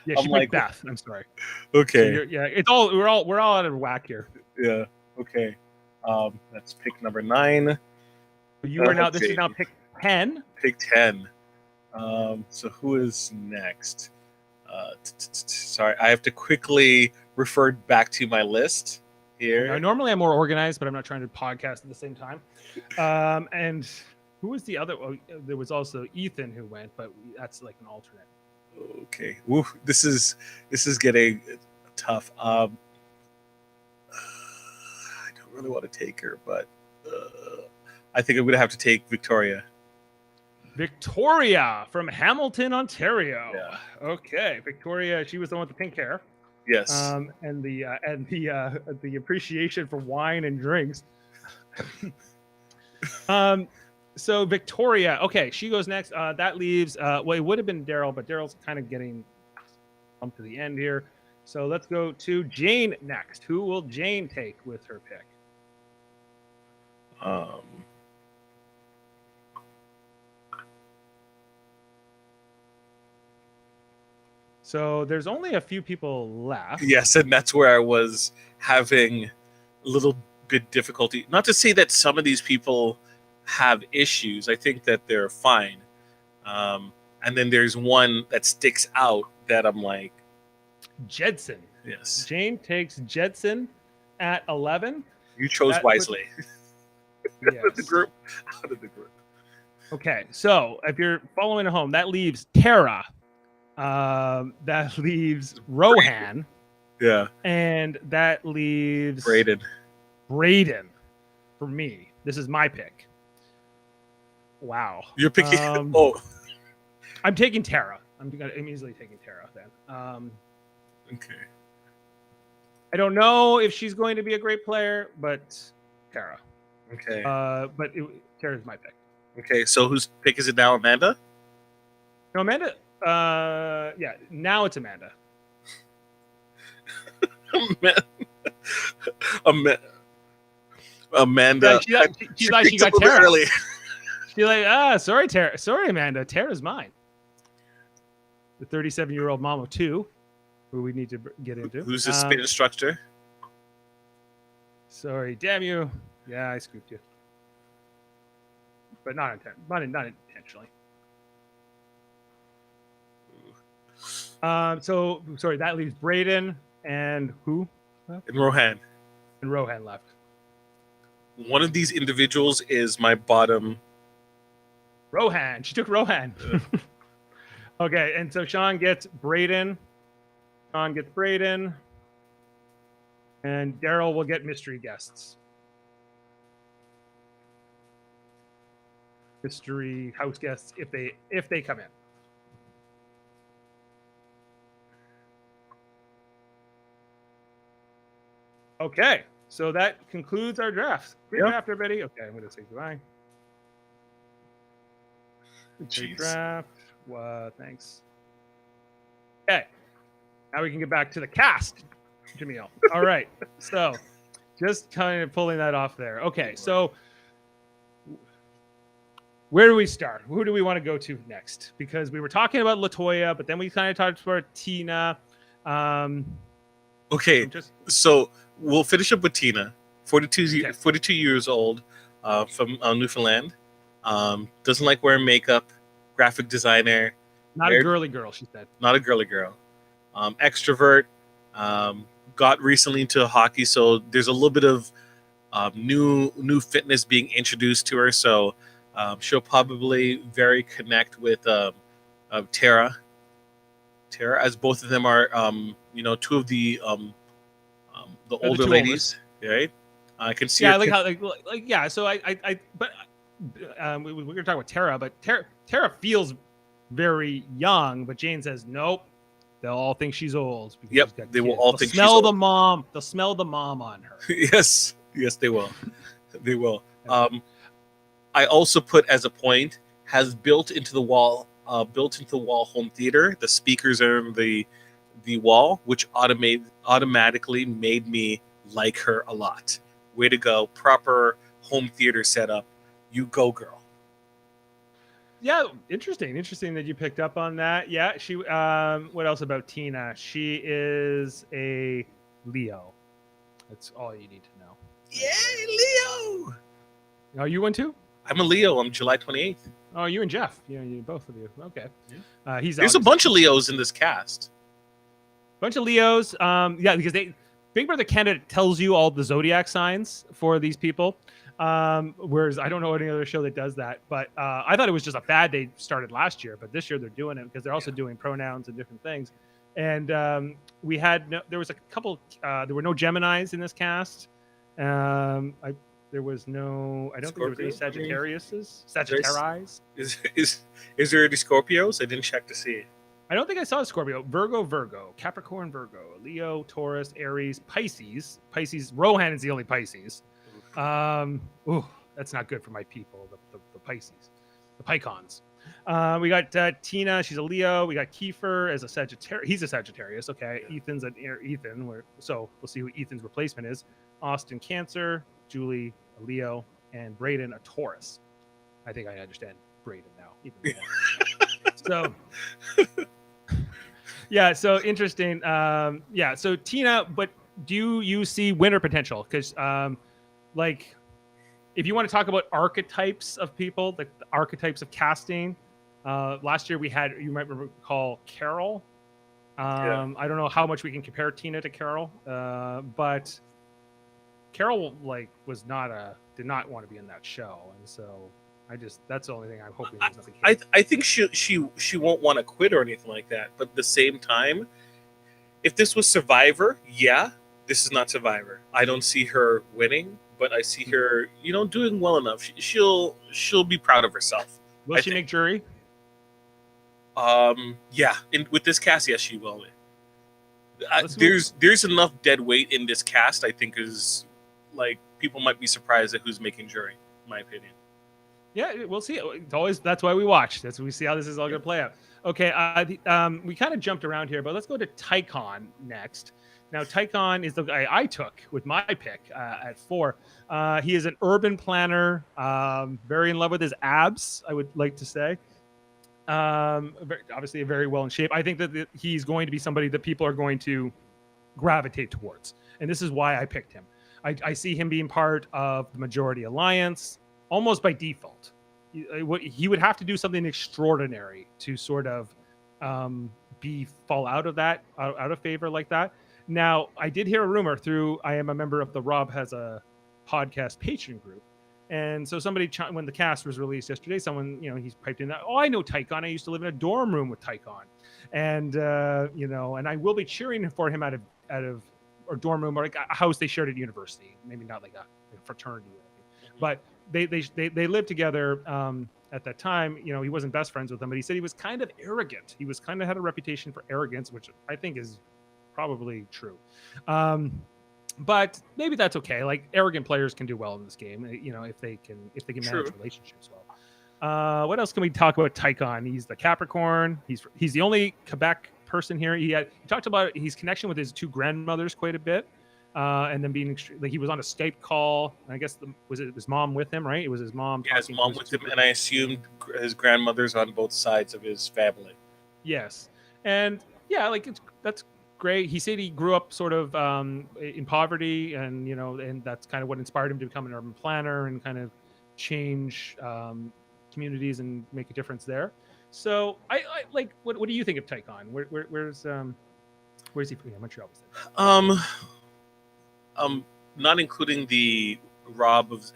Yeah, I'm she like, picked Beth. I'm sorry. Okay. So it's all we're all out of whack here. Yeah. Okay. That's pick number 9. You are now. This is now pick 10. Pick 10. So who is next? Sorry, I have to quickly refer back to my list here. Now, normally I'm more organized, but I'm not trying to podcast at the same time. And who was the other? Oh, there was also Ethan who went, but that's like an alternate. Okay. Ooh, this is getting tough. I don't really want to take her, but I think I'm gonna have to take Victoria. Victoria from Hamilton, Ontario. Yeah. Okay, Victoria. She was the one with the pink hair. Yes. And the appreciation for wine and drinks. So Victoria. Okay, she goes next. That leaves. Well, it would have been Daryl, but Daryl's kind of getting up to the end here. So let's go to Jane next. Who will Jane take with her pick? So there's only a few people left. Yes, and that's where I was having a little bit difficulty. Not to say that some of these people have issues. I think that they're fine. And then there's one that sticks out that I'm like, Jedson. yes. Jane takes Jedson at 11. You chose That wisely. Yes. Out of the group. Okay, so if you're following at home, that leaves Tara. That leaves Rohan. Yeah. And that leaves Braden. For me. This is my pick. Wow. You're picking. I'm taking Tara. I'm easily taking Tara then. Okay. I don't know if she's going to be a great player, but Tara. Okay. But Tara's my pick. Okay. So whose pick is it now, Amanda? No, Amanda. Yeah. Now it's Amanda. Amanda. Yeah, she got Tara. Early. She's like, sorry, Tara. Sorry, Amanda. Tara's mine. The 37-year-old mom of 2, who we need to get into. Who's the spin instructor? Sorry, damn you. Yeah, I scooped you, but not intentionally. So sorry, that leaves Braden and who? And Rohan. And Rohan left. One of these individuals is my bottom. Rohan. She took Rohan. Okay, and so Sean gets Braden. And Daryl will get mystery guests. Mystery house guests if they come in. Okay, so that concludes our draft. Great draft, everybody. Okay, I'm going to say goodbye. Great draft. Thanks. Okay, now we can get back to the cast, Jaemeel. All right, so just kind of pulling that off there. Okay, so where do we start? Who do we want to go to next? Because we were talking about LaToya, but then we kind of talked about Tina. Okay, so we'll finish up with Tina, 42 years old. from Newfoundland. Doesn't like wearing makeup. Graphic designer. Not a girly girl, she said. Not a girly girl. Extrovert. Got recently into hockey, so there's a little bit of new fitness being introduced to her. So she'll probably very connect with Tara. Tara, as both of them are, two of the older ladies, right? I can see. Yeah, I like how yeah. So but we were talking about Tara, but Tara feels very young, but Jane says nope. They'll all think she's old. Yep, they will all think she's old. They'll smell the mom on her. Yes, they will. They will. I also put as a point has built into the wall home theater. The speakers are in the wall, which automatically made me like her a lot. Way to go. Proper home theater setup. You go, girl. Yeah, interesting that you picked up on that. Yeah, she what else about Tina? She is a Leo. That's all you need to know. Yay, Leo! Are you one too? I'm a Leo. I'm July 28th. Oh, you and Jeff. Yeah, you both of you. Okay. Yeah. There's a bunch of Leos in this cast. Bunch of Leos. Yeah, because Big Brother Canada tells you all the zodiac signs for these people. Whereas I don't know any other show that does that. But I thought it was just a fad they started last year, but this year they're doing it because they're also doing pronouns and different things. And there was a couple. There were no Geminis in this cast. There was no. I don't think there was any Sagittariuses. Sagittaris. Is there any Scorpios? I didn't check to see. I don't think I saw a Scorpio. Virgo, Capricorn, Virgo, Leo, Taurus, Aries, Pisces. Rohan is the only Pisces. That's not good for my people. The Pisces, the Pycons. We got Tina. She's a Leo. We got Kiefer as a Sagittarius. He's a Sagittarius. Okay. Yeah. Ethan's an Ethan. So we'll see who Ethan's replacement is. Austin, Cancer. Julie, a Leo, and Braden, a Taurus. I think I understand Braden now. Even more. So, yeah, so interesting. Yeah, so Tina, but do you see winner potential? Because, if you want to talk about archetypes of people, like the archetypes of casting, last year we had, you might recall Carol. I don't know how much we can compare Tina to Carol, but Carol did not want to be in that show, and so that's the only thing I'm hoping. I think she won't want to quit or anything like that. But at the same time, if this was Survivor, this is not Survivor. I don't see her winning, but I see her, doing well enough. She'll be proud of herself. Will she make jury? Yeah. With this cast, yes, she will. There's enough dead weight in this cast. I think is people might be surprised at who's making jury. In my opinion. Yeah, we'll see. It's always that's why we watch. We see how this is all going to play out. Okay, we kind of jumped around here, but let's go to Tycon next. Now, Tycon is the guy I took with my pick at 4. He is an urban planner, very in love with his abs, I would like to say. Obviously, very well in shape. I think that he's going to be somebody that people are going to gravitate towards, and this is why I picked him. I see him being part of the majority alliance almost by default. He would have to do something extraordinary to sort of fall out of favor like that. Now, I did hear a rumor I am a member of the Rob Has a Podcast Patreon group. And so when the cast was released yesterday, someone, he's piped in that, I know Tycon. I used to live in a dorm room with Tycon. And, and I will be cheering for him out of or dorm room or like a house they shared at university. Maybe not like a fraternity or anything. But they lived together at that time. He wasn't best friends with them, but he said he was kind of arrogant. He was kind of had a reputation for arrogance, which I think is probably true. But maybe that's okay. Like arrogant players can do well in this game, if they can manage relationships well. What else can we talk about Tycon? He's the Capricorn. He's the only Quebec person here. He talked about his connection with his 2 grandmothers quite a bit. And then being he was on a Skype call. I guess was it his mom with him, right? It was his mom. Yeah, his mom with him, and I assumed his grandmother's on both sides of his family. Yes, and yeah, that's great. He said he grew up sort of in poverty, and and that's kind of what inspired him to become an urban planner and kind of change communities and make a difference there. So I like. What do you think of Tycon? Where's he from? Yeah, Montreal. Um, not including the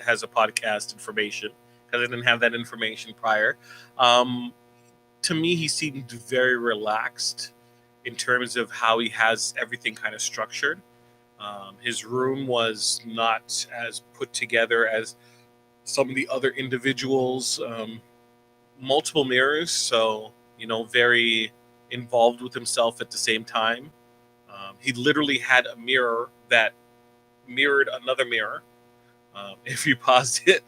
has a podcast information because I didn't have that information prior. To me, he seemed very relaxed in terms of how he has everything kind of structured. His room was not as put together as some of the other individuals. Multiple mirrors, so very involved with himself at the same time. He literally had a mirror that mirrored another mirror. If you paused it,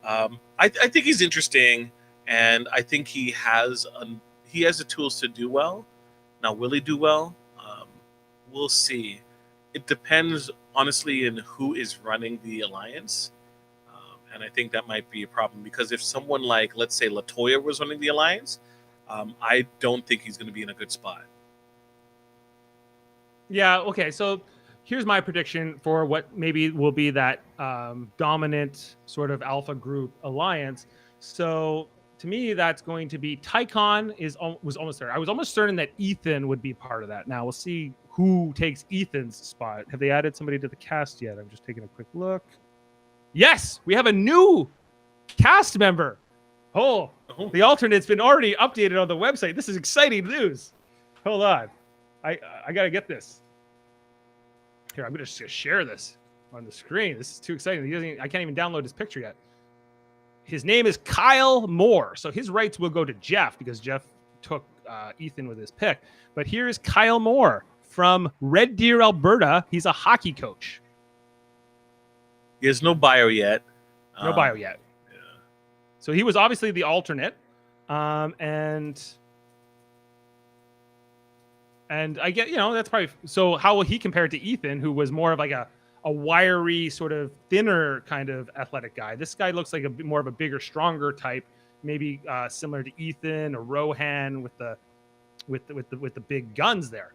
I think he's interesting, and I think he has the tools to do well. Now, will he do well? We'll see. It depends, honestly, in who is running the alliance. And I think that might be a problem because if someone like, let's say, Latoya was running the alliance, I don't think he's going to be in a good spot. Yeah. Okay. So here's my prediction for what maybe will be that dominant sort of alpha group alliance. So to me, that's going to be Tycon was almost there. I was almost certain that Ethan would be part of that. Now we'll see who takes Ethan's spot. Have they added somebody to the cast yet? I'm just taking a quick look. Yes, we have a new cast member. Oh, the alternate's been already updated on the website. This is exciting news. Hold on. I gotta get this. Here, I'm gonna share this on the screen. This is too exciting. I can't even download his picture yet. His name is Kyle Moore. So his rights will go to Jeff because Jeff took Ethan with his pick. But here's Kyle Moore from Red Deer, Alberta. He's a hockey coach. He has no bio yet. No bio yet. Yeah. So he was obviously the alternate. And I get, that's probably, so how will he compare to Ethan, who was more of like a wiry, sort of thinner kind of athletic guy? This guy looks like a bit more of a bigger, stronger type, maybe similar to Ethan or Rohan with the big guns there.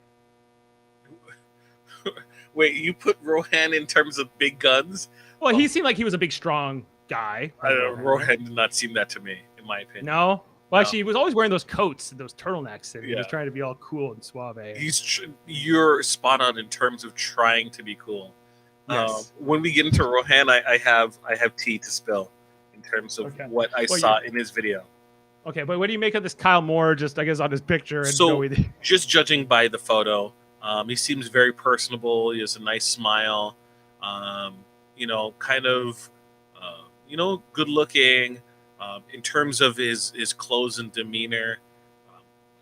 Wait, you put Rohan in terms of big guns? Well, he seemed like he was a big, strong guy. I don't know. Rohan did not seem that to me, in my opinion. No? Well, actually, he was always wearing those coats, those turtlenecks, and he was Yeah. trying to be all cool and suave. You're spot on in terms of trying to be cool. Yes. When we get into Rohan, I have tea to spill in terms of what I saw in his video. Okay, but what do you make of this Kyle Moore, just, I guess, on his picture? And So, just judging by the photo, he seems very personable. He has a nice smile. Kind of, good looking. In terms of his clothes and demeanor,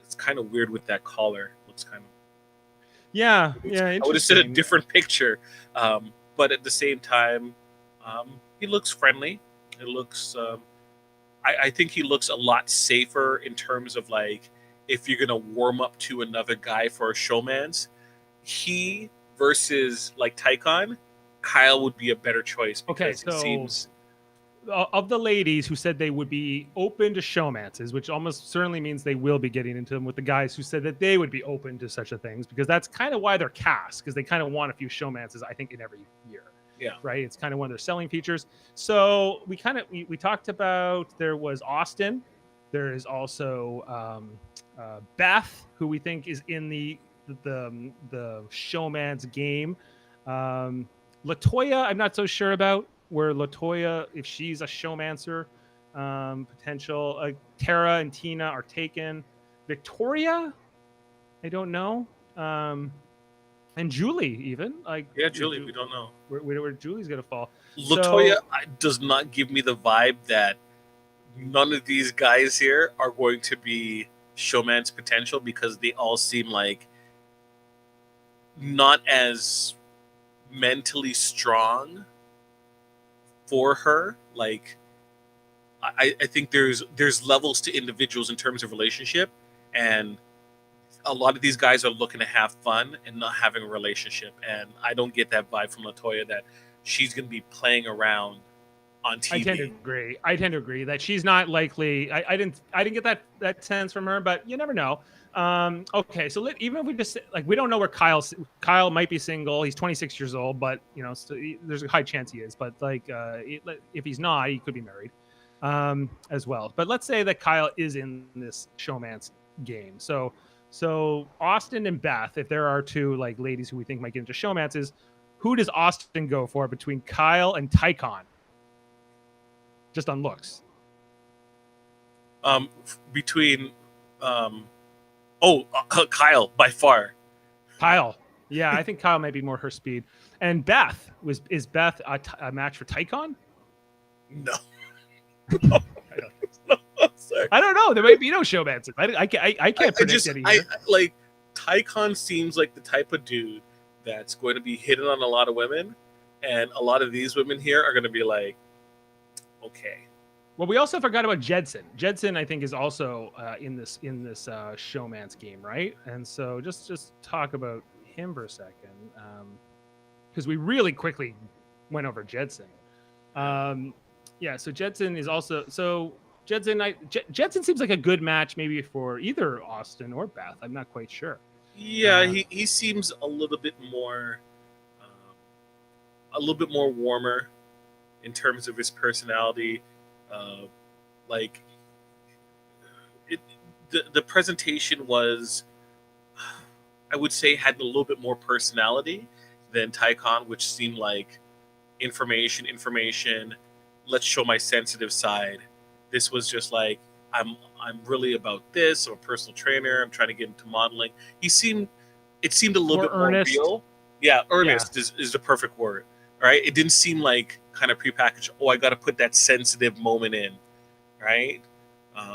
it's kind of weird with that collar. Looks kind of. Yeah. I would have said a different picture, but at the same time, he looks friendly. It looks. I think he looks a lot safer in terms of like if you're gonna warm up to another guy for a showman's. He versus like Tycon, Kyle would be a better choice because it seems. Of the ladies who said they would be open to showmances, which almost certainly means they will be getting into them with the guys who said that they would be open to such a things, because that's kind of why they're cast, because they kind of want a few showmances, I think, in every year. Yeah. Right. It's kind of one of their selling features. So we talked about, there was Austin. There is also Beth, who we think is in the showman's game. Latoya, I'm not so sure about. Where Latoya, if she's a showmancer, potential. Tara and Tina are taken. Victoria, I don't know. And Julie, even Julie, we don't know where Julie's gonna fall. Latoya does not give me the vibe that none of these guys here are going to be showman's potential, because they all seem like not as mentally strong for her. Like I think there's levels to individuals in terms of relationship, and a lot of these guys are looking to have fun and not having a relationship, and I don't get that vibe from Latoya that she's going to be playing around on TV. I tend to agree that she's not likely. I didn't get that sense from her, but you never know. Okay, so even if we just we don't know where Kyle might be single. He's 26 years old, but there's a high chance he is. But if he's not, he could be married. as well. But let's say that Kyle is in this showmance game. So Austin and Beth, if there are two like ladies who we think might get into showmances, who does Austin go for between Kyle and Tycon? Just on looks. Between Kyle by far. Kyle. Yeah, I think Kyle might be more her speed. And Beth, is Beth a match for Tycon? No. I don't know. There might be no showmances. I can't predict any here. Like Tycon seems like the type of dude that's going to be hitting on a lot of women, and a lot of these women here are going to be like, okay. Well, we also forgot about Jedson. Jedson, I think, is also in this showmance game, right? And so just talk about him for a second, because we really quickly went over Jedson. Yeah, so Jedson is also Jedson seems like a good match maybe for either Austin or Beth. I'm not quite sure. Yeah, he seems a little bit more warmer in terms of his personality. Like the presentation was, I would say, had a little bit more personality than Tycon, which seemed like information. Let's show my sensitive side. This was just like, I'm really about this. I'm a personal trainer. I'm trying to get into modeling. It seemed a little bit earnest. more real. Yeah, earnest is the perfect word. Right? It didn't seem like kind of prepackaged. Oh, I got to put that sensitive moment in, right?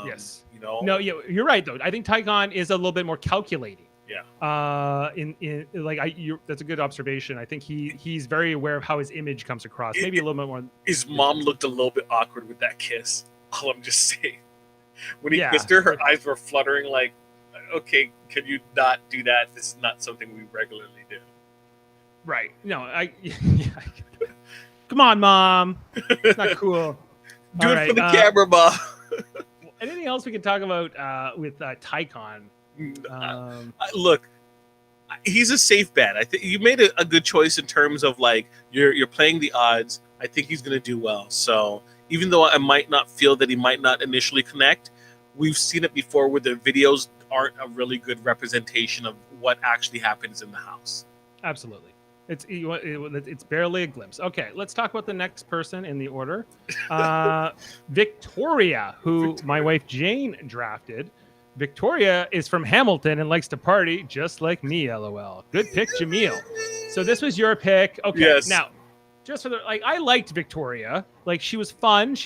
Yes. You know. No, yeah, you're right though. I think Tycon is a little bit more calculating. Yeah. That's a good observation. I think he's very aware of how his image comes across. Maybe a little bit more. His mom looked a little bit awkward with that kiss. All I'm just saying. When he kissed her, her eyes were fluttering. Like, okay, can you not do that? This is not something we regularly do. Right. No, come on, Mom. It's not cool. Do it for the camera, Mom. Anything else we can talk about with Tycon? Look, he's a safe bet. I think you made a good choice in terms of like you're playing the odds. I think he's going to do well. So even though I might not feel that he might not initially connect, we've seen it before where the videos aren't a really good representation of what actually happens in the house. Absolutely. It's barely a glimpse. Okay, let's talk about the next person in the order. Victoria, who my wife Jane drafted. Victoria is from Hamilton and likes to party just like me, LOL. Good pick, Jaemeel. So this was your pick. Okay, yes. Now, just for I liked Victoria. Like, she was fun.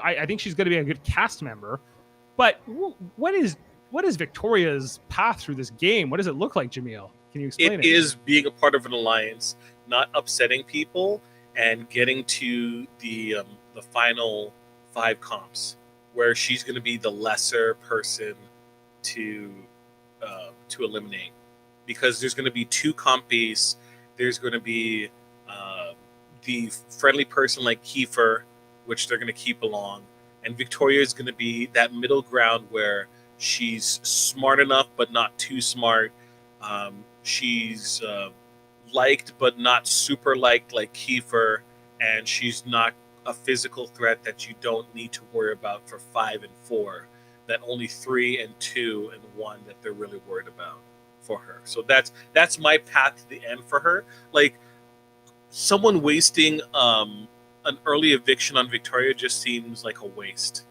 I think she's going to be a good cast member. But what is Victoria's path through this game? What does it look like, Jaemeel? Can you explain it? It is being a part of an alliance, not upsetting people, and getting to the final 5 comps, where she's going to be the lesser person to eliminate, because there's going to be 2 compies. There's going to be the friendly person like Kiefer, which they're going to keep along, and Victoria is going to be that middle ground where she's smart enough but not too smart. She's liked but not super liked like Kiefer, and she's not a physical threat that you don't need to worry about for 5 and 4. That only 3 and 2 and 1 that they're really worried about for her. So that's my path to the end for her. Like, someone wasting an early eviction on Victoria just seems like a waste,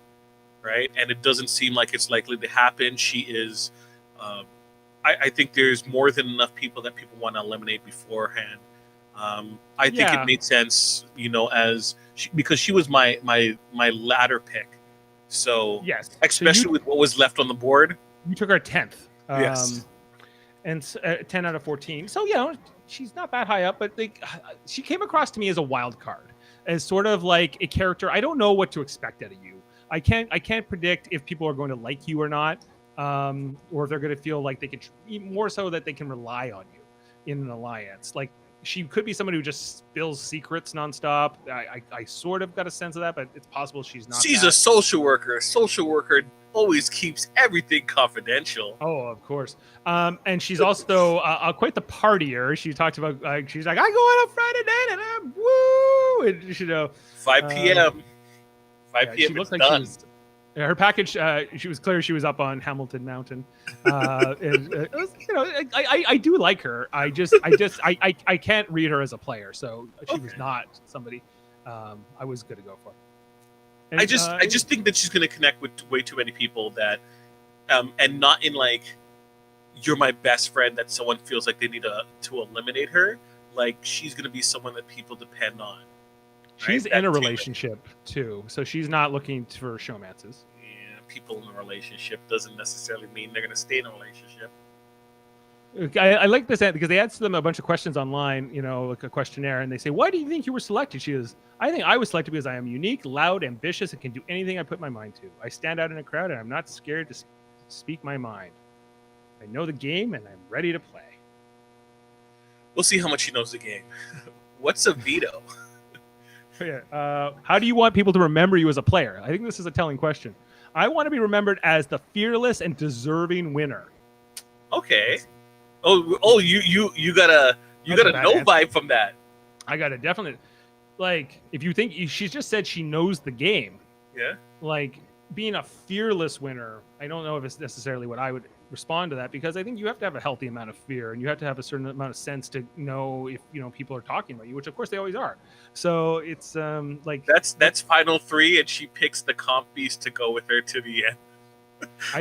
right? And it doesn't seem like it's likely to happen. She is. I think there's more than enough people that people want to eliminate beforehand. I think it made sense, because she was my ladder pick. So yes, especially with what was left on the board. You took her 10th. Yes. And 10 out of 14. So, she's not that high up, but she came across to me as a wild card, as sort of like a character. I don't know what to expect out of you. I can't predict if people are going to like you or not, or if they're going to feel like they can, more so that they can rely on you in an alliance. Like, she could be somebody who just spills secrets nonstop. I sort of got a sense of that, but it's possible she's not. She's a social worker. A social worker always keeps everything confidential. Oh, of course. And she's also quite the partier. She talked about, she's like, I go on a Friday night and I'm woo, and 5 p.m. 5 She p.m. looked it's like done. her package. She was clear she was up on Hamilton Mountain. It was, I do like her. I can't read her as a player, so she was not somebody I was going to go for. And, I just think that she's going to connect with way too many people that, and not in like, you're my best friend that someone feels like they need to eliminate her. Like she's going to be someone that people depend on. She's right? in a That relationship too, so she's not looking for showmances. Yeah, people in a relationship doesn't necessarily mean they're going to stay in a relationship. I like this because they asked them a bunch of questions online, like a questionnaire, and they say, "Why do you think you were selected?" She goes, "I think I was selected because I am unique, loud, ambitious, and can do anything I put my mind to. I stand out in a crowd, and I'm not scared to speak my mind. I know the game, and I'm ready to play." We'll see how much she knows the game. What's a veto? Yeah. How do you want people to remember you as a player? I think this is a telling question. I want to be remembered as the fearless and deserving winner. Okay. Oh, you got a no answer. vibe from that. I got a definite. Like, if you think she's just said she knows the game. Yeah. Like being a fearless winner, I don't know if it's necessarily what I would respond to that, because I think you have to have a healthy amount of fear, and you have to have a certain amount of sense to know if people are talking about you, which of course they always are. So it's like that's final 3, and she picks the comp beast to go with her to the end,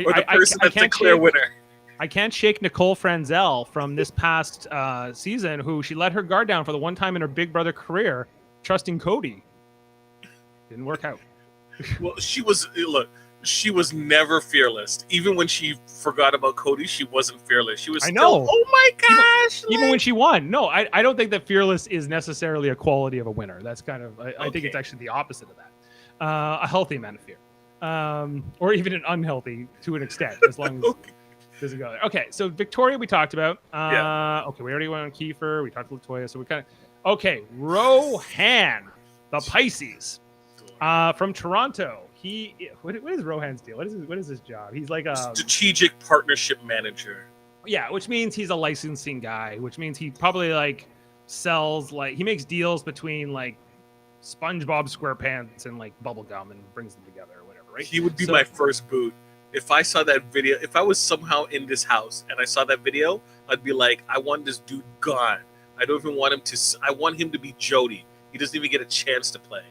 or the I person that's the clear winner. I can't shake Nicole Franzel from this past season, who she let her guard down for the one time in her Big Brother career, trusting Cody. Didn't work out. Well, she was never fearless. Even when she forgot about Cody, she wasn't fearless. She was still, oh my gosh. Even when she won. No, I don't think that fearless is necessarily a quality of a winner. That's kind of, I think it's actually the opposite of that. A healthy amount of fear. Or even an unhealthy to an extent, as long as it doesn't go there. Okay, so Victoria we talked about. Okay, we already went on Kiefer. We talked to Latoya. So we kind of, okay, Rohan, the Pisces. From Toronto. What is Rohan's deal? What is his job? He's like a strategic partnership manager. Yeah, which means he's a licensing guy, which means he probably like sells, like he makes deals between like SpongeBob SquarePants and like bubblegum and brings them together or whatever, right? He would be my first boot. If I saw that video, if I was somehow in this house and I saw that video, I'd be like, I want this dude gone. I don't even want him to, I want him to be Jody. He doesn't even get a chance to play.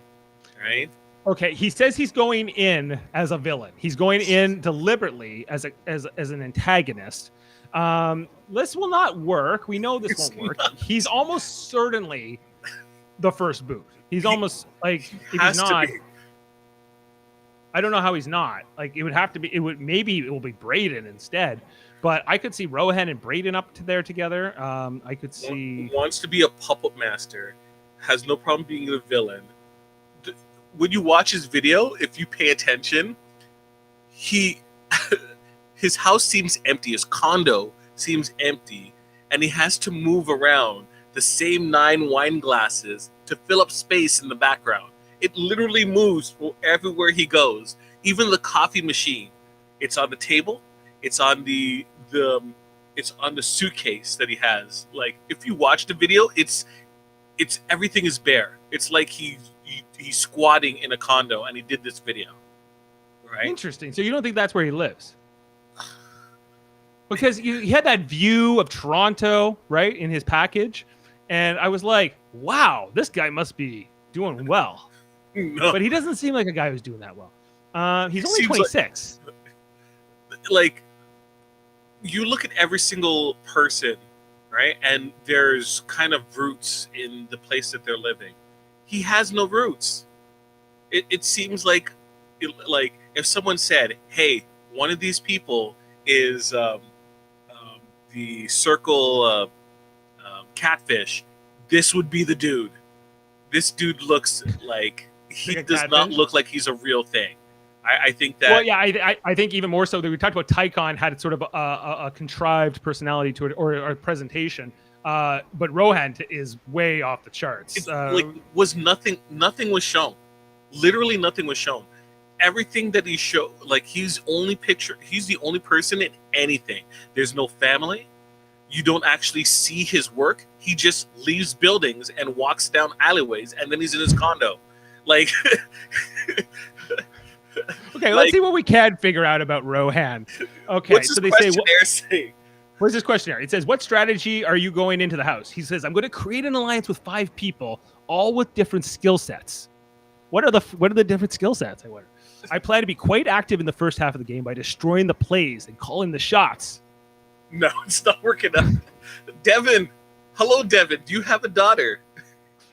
Right? Okay, he says he's going in as a villain. He's going in deliberately as an antagonist. This will not work. We know this won't work. He's almost certainly the first boot. He's almost like, if he's not, I don't know how he's not. Like, it would have to be. Maybe it will be Brayden instead. But I could see Rohan and Brayden up there together. I could see wants to be a puppet master, has no problem being a villain. When you watch his video, if you pay attention, his house seems empty. His condo seems empty, and he has to move around the same 9 wine glasses to fill up space in the background. It literally moves everywhere he goes. Even the coffee machine, it's on the table. It's on the suitcase that he has. Like, if you watch the video, it's everything is bare. It's like he's squatting in a condo and he did this video. Right? Interesting. So you don't think that's where he lives? Because he had that view of Toronto, right, in his package. And I was like, wow, this guy must be doing well. No. But he doesn't seem like a guy who's doing that well. He's only 26. Like, you look at every single person, right? And there's kind of roots in the place that they're living. He has no roots. It seems like if someone said, hey, one of these people is the circle catfish, this would be the dude. This dude looks like he does not look like he's a real thing. I think that. Well, yeah, I think even more so that we talked about Tycon had sort of a contrived personality to it, or a presentation. But Rohan is way off the charts. Nothing was shown. Literally nothing was shown. Everything that he showed, like he's the only person in anything. There's no family. You don't actually see his work. He just leaves buildings and walks down alleyways, and then he's in his condo. Like, Okay, let's Like, see what we can figure out about Rohan. Okay, what's so this they say, questionnaire say? what is this questionnaire? It says, what strategy are you going into the house? He says, I'm going to create an alliance with 5 people, all with different skill sets. What are the different skill sets, I wonder? I plan to be quite active in the first half of the game by destroying the plays and calling the shots. No, it's not working out. Devin, hello, Devin. Do you have a daughter?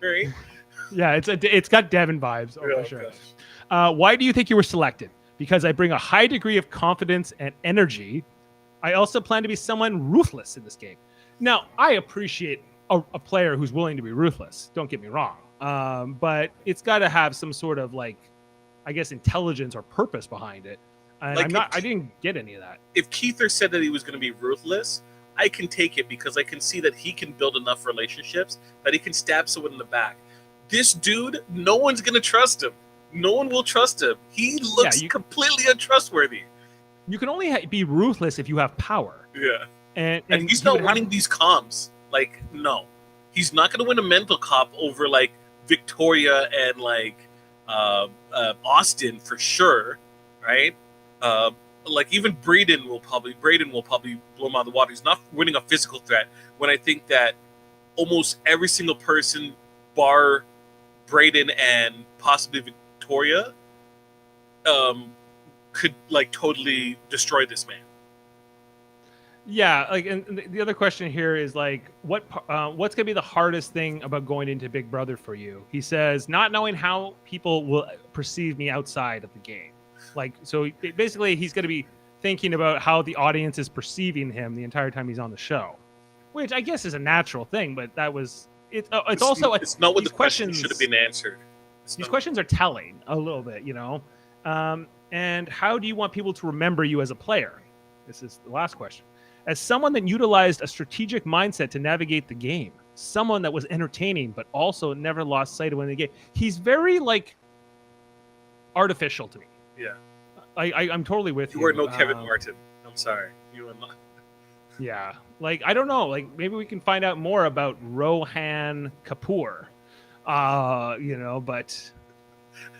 Right? Yeah, it's got Devin vibes. Oh, Oh, for sure. gosh. Why do you think you were selected? Because I bring a high degree of confidence and energy. I also plan to be someone ruthless in this game. Now, I appreciate a player who's willing to be ruthless. Don't get me wrong. But it's got to have some sort of like, I guess, intelligence or purpose behind it. And Like I didn't get any of that. If Keither said that he was going to be ruthless, I can take it because I can see that he can build enough relationships that he can stab someone in the back. This dude, no one's going to trust him. No one will trust him. He looks completely untrustworthy. You can only be ruthless if you have power. Yeah. And he's not winning these comps. Like, no. He's not going to win a mental comp over, like, Victoria and, like, Austin for sure, right? Like, even Braden will probably blow him out of the water. He's not winning a physical threat when I think that almost every single person, bar Braden and possibly Victoria, could, like, totally destroy this man. Yeah, like, and the other question here is like, what's gonna be the hardest thing about going into Big Brother for you? He says, not knowing how people will perceive me outside of the game. Like, so basically, he's gonna be thinking about how the audience is perceiving him the entire time he's on the show, which I guess is a natural thing. But it's also it's not what these the question questions should have been answered. These questions are telling a little bit, you know. And how do you want people to remember you as a player? This is the last question. As someone that utilized a strategic mindset to navigate the game, someone that was entertaining but also never lost sight of winning the game. He's very like artificial to me. Yeah, I'm totally with you. You are no Kevin Martin. I'm sorry, you are not. Yeah, like I don't know. Like maybe we can find out more about Rohan Kapoor. You know, but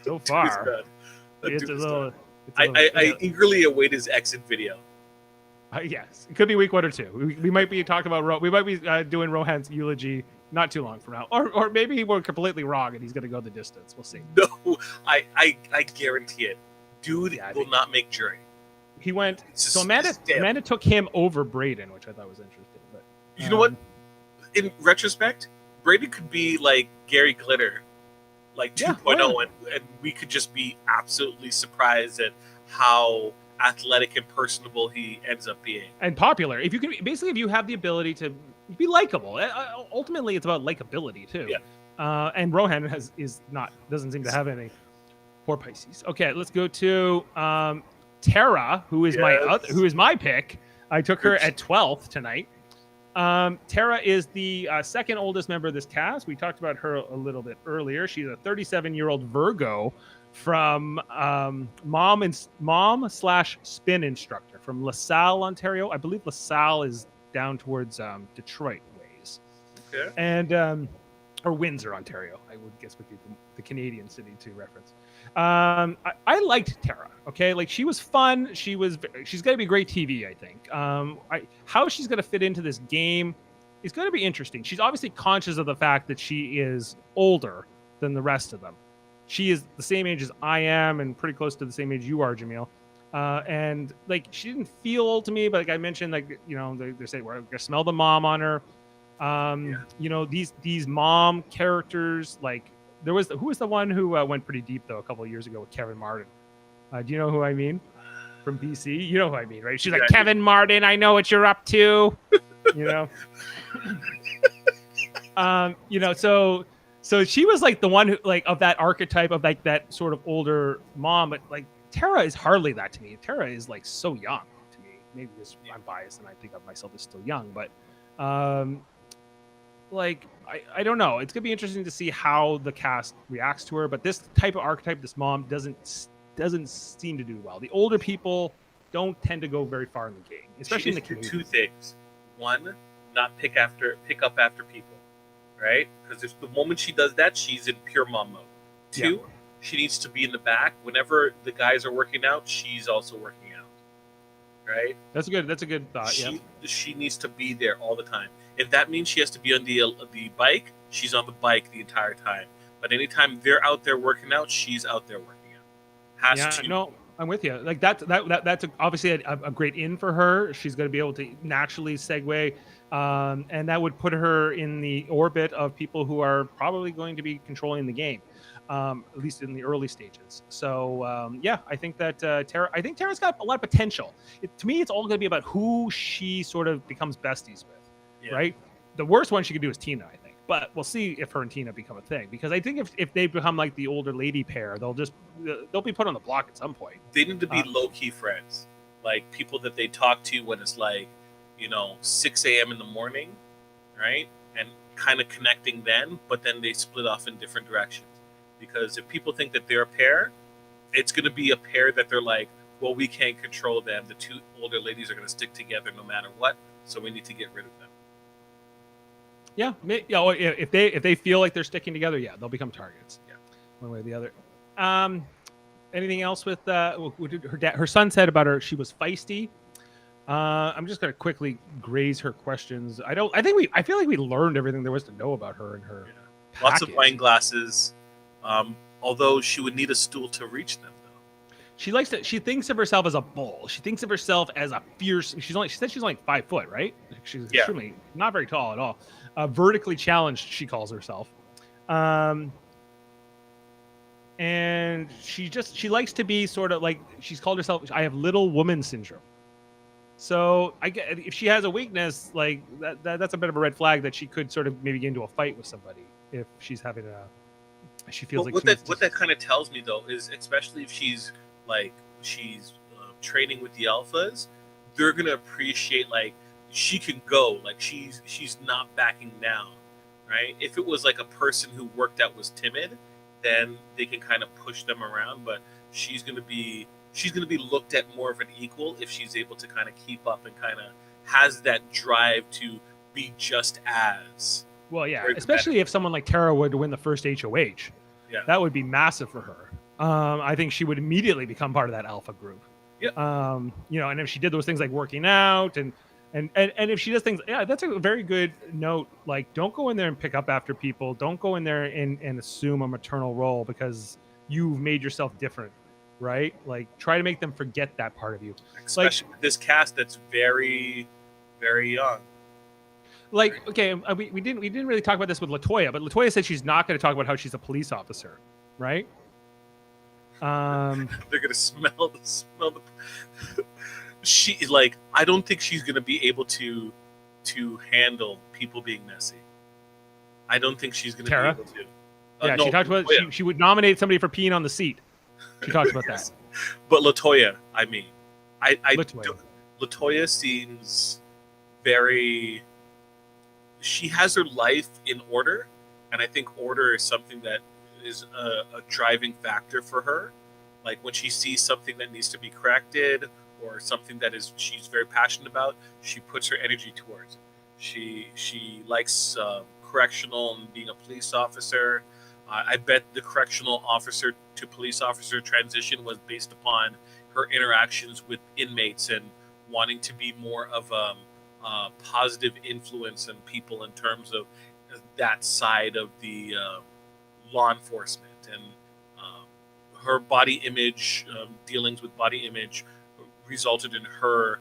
so far it's a little. I eagerly await his exit video. Yes, it could be week 1 or 2. We might be talking about we might be doing Rohan's eulogy not too long from now, or maybe we're completely wrong and he's going to go the distance. We'll see. No, I guarantee it. Dude will not make jury. He went. So Amanda took him over Braden, which I thought was interesting. But you know what? In retrospect, Braden could be like Gary Glitter, like 2.0, and we could just be absolutely surprised at how athletic and personable he ends up being, and popular. If you have the ability to be likable, ultimately it's about likability too. Yeah. And Rohan doesn't seem to have any. Poor Pisces. Okay, let's go to Tara, who is my pick. I took her at 12th tonight. Tara is the second oldest member of this cast. We talked about her a little bit earlier. She's a 37-year-old Virgo from mom/spin instructor from LaSalle, Ontario. I believe LaSalle is down towards Detroit ways. Okay. And or Windsor, Ontario, I would guess would be the Canadian city to reference. I liked Tara. Okay, like she was fun. She's going to be great TV, I think. How she's going to fit into this game is going to be interesting. She's obviously conscious of the fact that she is older than the rest of them. She is the same age as I am and pretty close to the same age you are, Jaemeel. And like she didn't feel old to me, but like I mentioned, like, you know, they say we're gonna smell the mom on her. You know, these mom characters, like who was the one who went pretty deep though a couple of years ago with Kevin Martin? Do you know who I mean? From BC, you know who I mean, right? She's like, Kevin Martin, I know what you're up to. You know, you know, so she was like the one who, like, of that archetype of like that sort of older mom, but like Tara is hardly that to me. Tara is like so young to me. Maybe I'm biased and I think of myself as still young, but like I don't know. It's gonna be interesting to see how the cast reacts to her. But this type of archetype, this mom doesn't seem to do well. The older people don't tend to go very far in the game, especially in the community. Two things: one, not pick up after people, right? Because the moment she does that, she's in pure mom mode. Two, she needs to be in the back. Whenever the guys are working out, she's also working out. Right? That's a good thought. She needs to be there all the time. If that means she has to be on the bike, she's on the bike the entire time. But anytime they're out there working out, she's out there working out. No, I'm with you. Like that's obviously a great in for her. She's going to be able to naturally segue, and that would put her in the orbit of people who are probably going to be controlling the game, at least in the early stages. So I think that Tara's got a lot of potential. To me, it's all going to be about who she sort of becomes besties with, right? The worst one she could do is Tina, I think. But we'll see if her and Tina become a thing, because I think if they become like the older lady pair, they'll be put on the block at some point. They need to be low-key friends, like people that they talk to when it's like, 6 a.m. in the morning, right? And kind of connecting then, but then they split off in different directions. Because if people think that they're a pair, it's going to be a pair that they're like, well, we can't control them. The two older ladies are going to stick together no matter what, so we need to get rid of them. Yeah, if they feel like they're sticking together, they'll become targets. Yeah, one way or the other. Anything else with her dad? Her son said about her, she was feisty. I'm just gonna quickly graze her questions. I feel like we learned everything there was to know about her and her. Yeah. Lots of wine glasses. Although she would need a stool to reach them. She thinks of herself as a bull. She thinks of herself as a fierce. She said she's only 5 foot, right? She's extremely not very tall at all. Vertically challenged, she calls herself. And she likes to be sort of like, she's called herself, I have little woman syndrome. So I get, if she has a weakness like that's a bit of a red flag that she could sort of maybe get into a fight with somebody if she's having she feels like what that kind of tells me though is, especially if she's training with the alphas, they're gonna appreciate like she can go, like she's not backing down, right? If it was like a person who worked out was timid, then they can kind of push them around, but she's gonna be looked at more of an equal if she's able to kind of keep up and kind of has that drive to be just as well. Yeah, especially if someone like Tara would win the first HOH. Yeah, that would be massive for her. I think she would immediately become part of that alpha group. Yeah. And if she did those things like working out and if she does things, that's a very good note. Like, don't go in there and pick up after people. Don't go in there and assume a maternal role because you've made yourself different, right? Like, try to make them forget that part of you. Especially with this cast that's very, very young. Like, okay, we didn't really talk about this with Latoya, but Latoya said she's not going to talk about how she's a police officer, right? They're gonna smell the she like I don't think she's gonna be able to handle people being messy. I don't think she's gonna Tara? be able to. No, she talked about she would nominate somebody for peeing on the seat. She talks about that. But Latoya, I mean, Latoya. Latoya seems very. She has her life in order, and I think order is something that is a driving factor for her. Like when she sees something that needs to be corrected or something that she's very passionate about, she puts her energy towards it. She likes correctional and being a police officer. I bet the correctional officer to police officer transition was based upon her interactions with inmates and wanting to be more of a positive influence on people in terms of that side of the law enforcement. And her body image, dealings with body image, resulted in her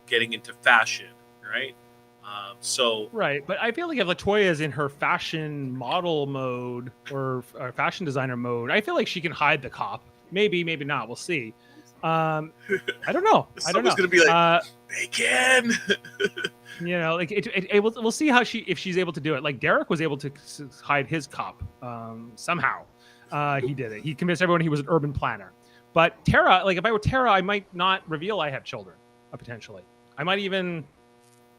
getting into fashion, right? Right, but I feel like if Latoya is in her fashion model mode or fashion designer mode, I feel like she can hide the cop. Maybe not. We'll see. I don't know. Someone's gonna be like, they can. Like we'll see how if she's able to do it. Like Derek was able to hide his cop somehow. He did it. He convinced everyone he was an urban planner. But Tara, like if I were Tara, I might not reveal I have children. Potentially, I might even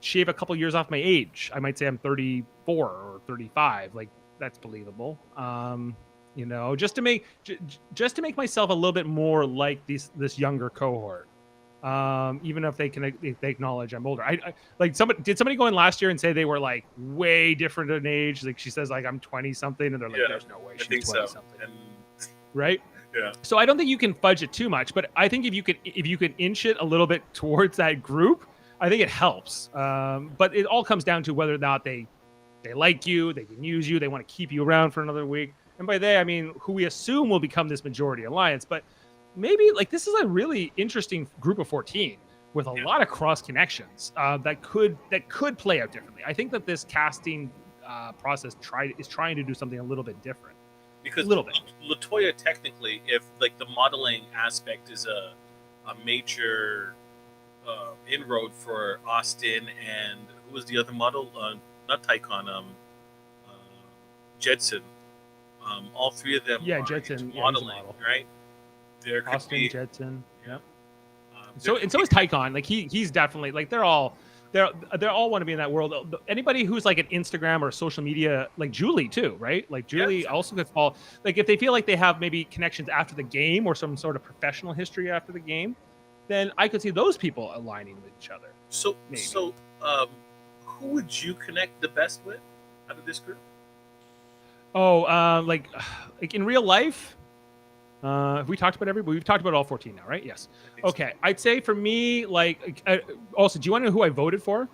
shave a couple years off my age. I might say I'm 34 or 35. Like that's believable. Just to make myself a little bit more like this younger cohort. Even if they acknowledge I'm older. I like somebody go in last year and say they were like way different in age? Like she says like I'm 20 something and they're like there's no way she's 20 something. And right? Yeah. So I don't think you can fudge it too much, but I think if you could inch it a little bit towards that group, I think it helps. But it all comes down to whether or not they like you, they can use you, they want to keep you around for another week. And by they, I mean who we assume will become this majority alliance. But maybe like this is a really interesting group of 14 with a lot of cross connections that could play out differently. I think that this casting process is trying to do something a little bit different. Because A little bit. Latoya, technically, if like the modeling aspect is a major inroad for Austin, and who was the other model? Not Tycon, Jedson. All three of them. Yeah, are Jedson, into yeah, he's a modeling, model. right? There could Austin, be. Jedson, yeah. There So is Tycon. Like he's definitely like they're all want to be in that world. Anybody who's like an Instagram or social media, like Julie too, right? Like Julie also could fall. Like if they feel like they have maybe connections after the game or some sort of professional history after the game, then I could see those people aligning with each other. So maybe. Who would you connect the best with out of this group? Oh, like in real life. Have we talked about everybody? We've talked about all 14 now, right? Yes. Okay. I'd say for me, like, also, do you want to know who I voted for?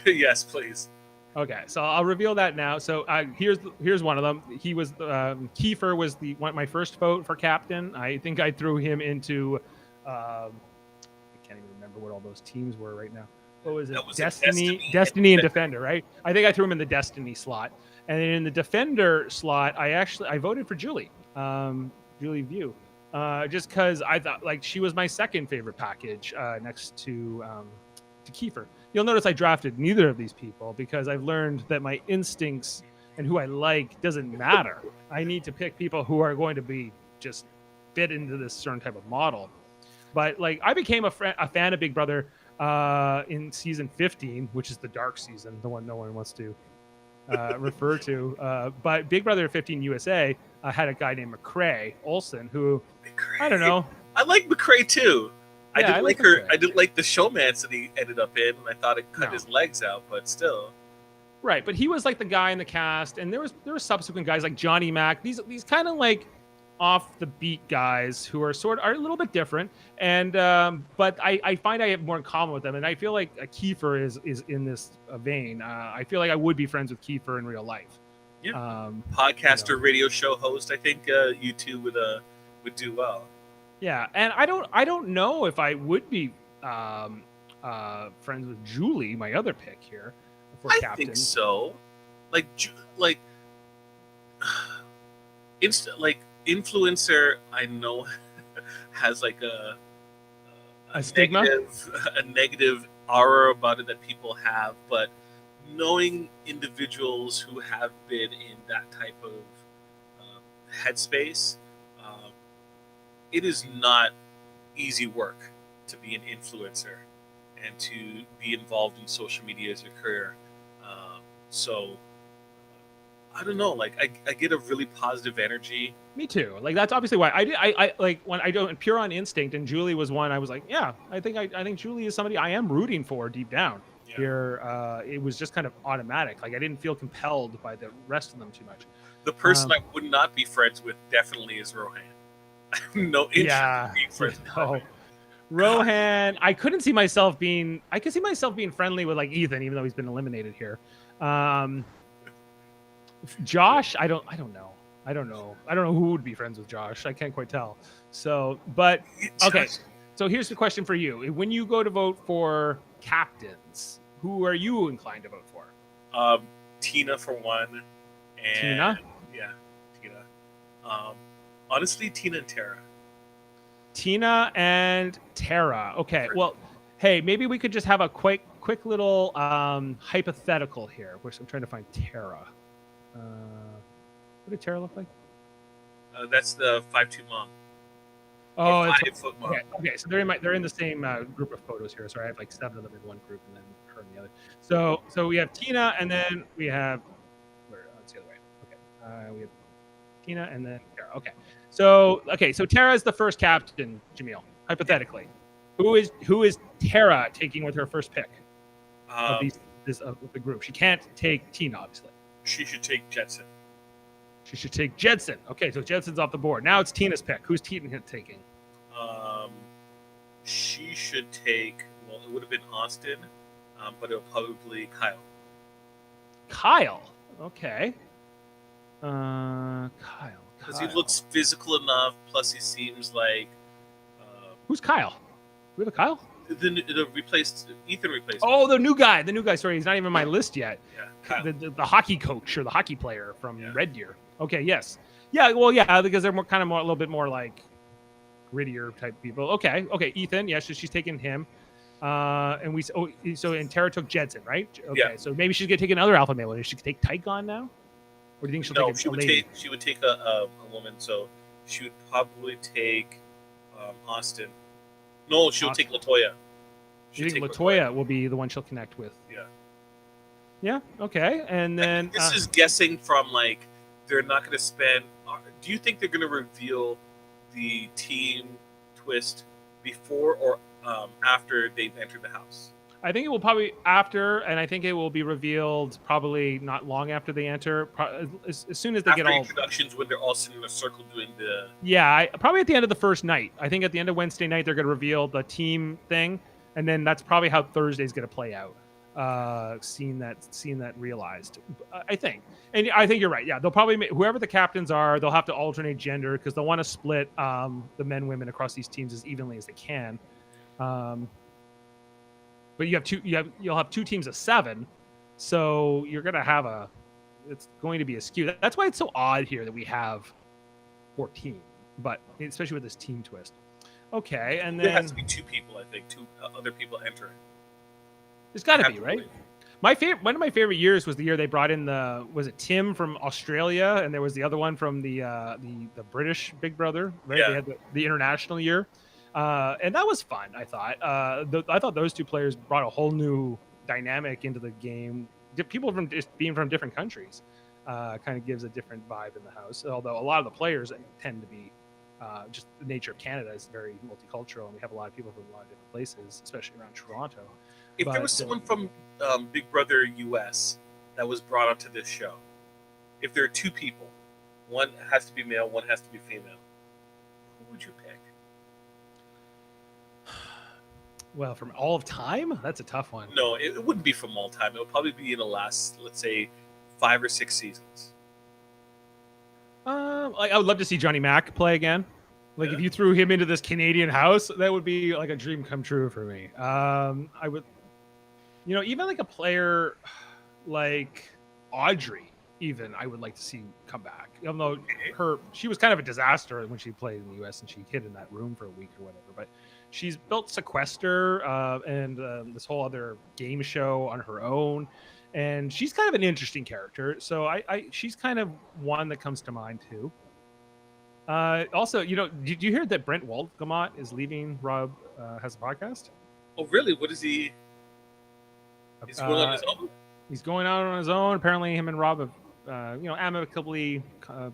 Yes, please. Okay, so I'll reveal that now. So here's one of them. He was Kiefer was my first vote for captain. I think I threw him into. I can't even remember what all those teams were right now. What was it? Destiny and Defender, right? I think I threw him in the Destiny slot, and then in the Defender slot, I voted for Julie. Julie View, just because I thought like she was my second favorite package next to Kiefer. You'll notice I drafted neither of these people because I've learned that my instincts and who I like doesn't matter. I need to pick people who are going to be just fit into this certain type of model. But like I became a fan of Big Brother in season 15, which is the dark season, the one no one wants to refer to. But Big Brother 15 USA had a guy named McCrae Olsen who I don't know. I like McCrae too. I Yeah, didn't I like like her. McCrae. I didn't like the showmance that he ended up in, and I thought it cut his legs out. But still, right. But he was like the guy in the cast, and there were subsequent guys like Johnny Mac. These kind of like off the beat guys who are a little bit different, and but I find I have more in common with them, and I feel like Kiefer is in this vein. I feel like I would be friends with Kiefer in real life. Yeah. Podcaster, radio show host. I think you two would do well. Yeah, and I don't know if I would be friends with Julie, my other pick here for captain. I think so. Like influencer. I know has like a stigma, a negative aura about it that people have, but knowing individuals who have been in that type of headspace, it is not easy work to be an influencer and to be involved in social media as your career. So I don't know, like I get a really positive energy. Me too. Like that's obviously why I like when I don't pure on instinct, and Julie was one. I was like, yeah, I think Julie is somebody I am rooting for deep down. Yeah. Here, it was just kind of automatic. Like I didn't feel compelled by the rest of them too much. The person I would not be friends with definitely is Rohan. I have no interest in being friends with Rohan. Rohan, I could see myself being friendly with like Ethan, even though he's been eliminated here. Josh, I don't know. I don't know who would be friends with Josh. I can't quite tell. So, but okay. So here's the question for you: when you go to vote for captains, who are you inclined to vote for? Tina for one. And Tina? Yeah, Tina. Honestly, Tina and Tara. Tina and Tara. Okay. Well, hey, maybe we could just have a quick little hypothetical here. Which I'm trying to find Tara. What did Tara look like? That's the 5'2" mom. Oh, it's 5-foot mom. Okay. So they're in the same group of photos here. So I have like 7 of them in one group and then her in the other. So we have Tina and then we have it's the other way. Okay. We have Tina and then Tara. Okay. So Tara is the first captain, Jaemeel. Hypothetically, who is Tara taking with her first pick of the group? She can't take Tina, obviously. She should take Jetson. She should take Jensen. Okay, so Jensen's off the board. Now it's Tina's pick. Who's Tina taking? She should take. Well, it would have been Austin, but it'll probably Kyle. Kyle. Okay. Kyle. Because he looks physical enough. Plus, he seems like. Who's Kyle? We have a Kyle? The replaced Ethan replaced. Oh, the new guy. The new guy. Sorry, he's not even on my list yet. Yeah, Kyle. The hockey coach or the hockey player from Red Deer. Okay. Yes. Yeah. Well, yeah, because they're a little bit more like grittier type people. Okay. Ethan. Yeah, so she's taking him. And Tara took Jensen, right? Okay. Yeah. So maybe she's gonna take another alpha male. Does she take Tygon now? Or do you think she'll take a lady? She would take a woman. So she would probably take Austin. No, she'll take Latoya. You think Latoya will be the one she'll connect with? Yeah. Yeah. Okay. And then this is guessing from like they're not going to spend. Do you think they're going to reveal the team twist before or after they've entered the house? I think it will probably after, and I think it will be revealed probably not long after they enter. As soon as they get all introductions, when they're all sitting in a circle doing the. Yeah, probably at the end of the first night. I think at the end of Wednesday night they're going to reveal the team thing, and then that's probably how Thursday's going to play out. Seeing that realized, I think, and I think you're right. Yeah, they'll probably whoever the captains are, they'll have to alternate gender because they'll want to split the men women across these teams as evenly as they can. But you'll have two teams of 7, so you're gonna have it's going to be a skew. That's why it's so odd here that we have 14, but especially with this team twist. Okay, and then there has to be 2 people. I think 2 other people entering. There's got to be, right? One of my favorite years was the year they brought in was it Tim from Australia, and there was the other one from the British Big Brother, right? Yeah. They had the international year. And that was fun, I thought. I thought those 2 players brought a whole new dynamic into the game. People from just being from different countries kind of gives a different vibe in the house. Although a lot of the players tend to be just the nature of Canada is very multicultural, and we have a lot of people from a lot of different places, especially around Toronto. If there was someone from Big Brother US that was brought onto this show, if there are 2 people, one has to be male, one has to be female, who would you pick? Well, from all of time? That's a tough one. No, it wouldn't be from all time. It would probably be in the last, let's say, 5 or 6 seasons. I would love to see Johnny Mac play again. Like if you threw him into this Canadian house, that would be like a dream come true for me. I would, even like a player like Audrey, even I would like to see come back. Even though she was kind of a disaster when she played in the U.S. and she hid in that room for a week or whatever, but. She's built Sequester and this whole other game show on her own, and she's kind of an interesting character. So she's kind of one that comes to mind too. Also, did you hear that Brent Waldgamot is leaving? Rob has a podcast. Oh, really? What is he? He's going on his own. He's going out on his own. Apparently, him and Rob have. Amicably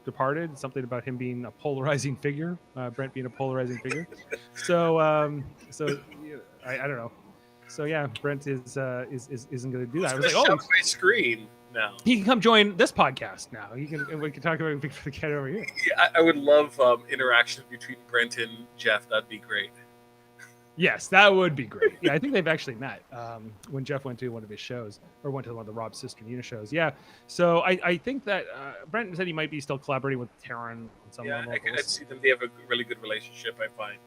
departed. Something about him being a polarizing figure, Brent being a polarizing figure. So I don't know. So yeah, Brent isn't going to do that. I was like, my screen now. He can come join this podcast now. We can talk about Big for the Cat over here. Yeah, I would love interaction between Brent and Jeff. That'd be great. Yes, that would be great. Yeah, I think they've actually met when Jeff went to one of his shows or went to one of the Rob's Sister Nina shows. Yeah. So I think that Brent said he might be still collaborating with Taryn on some level. Yeah, I see them. They have a really good relationship, I find.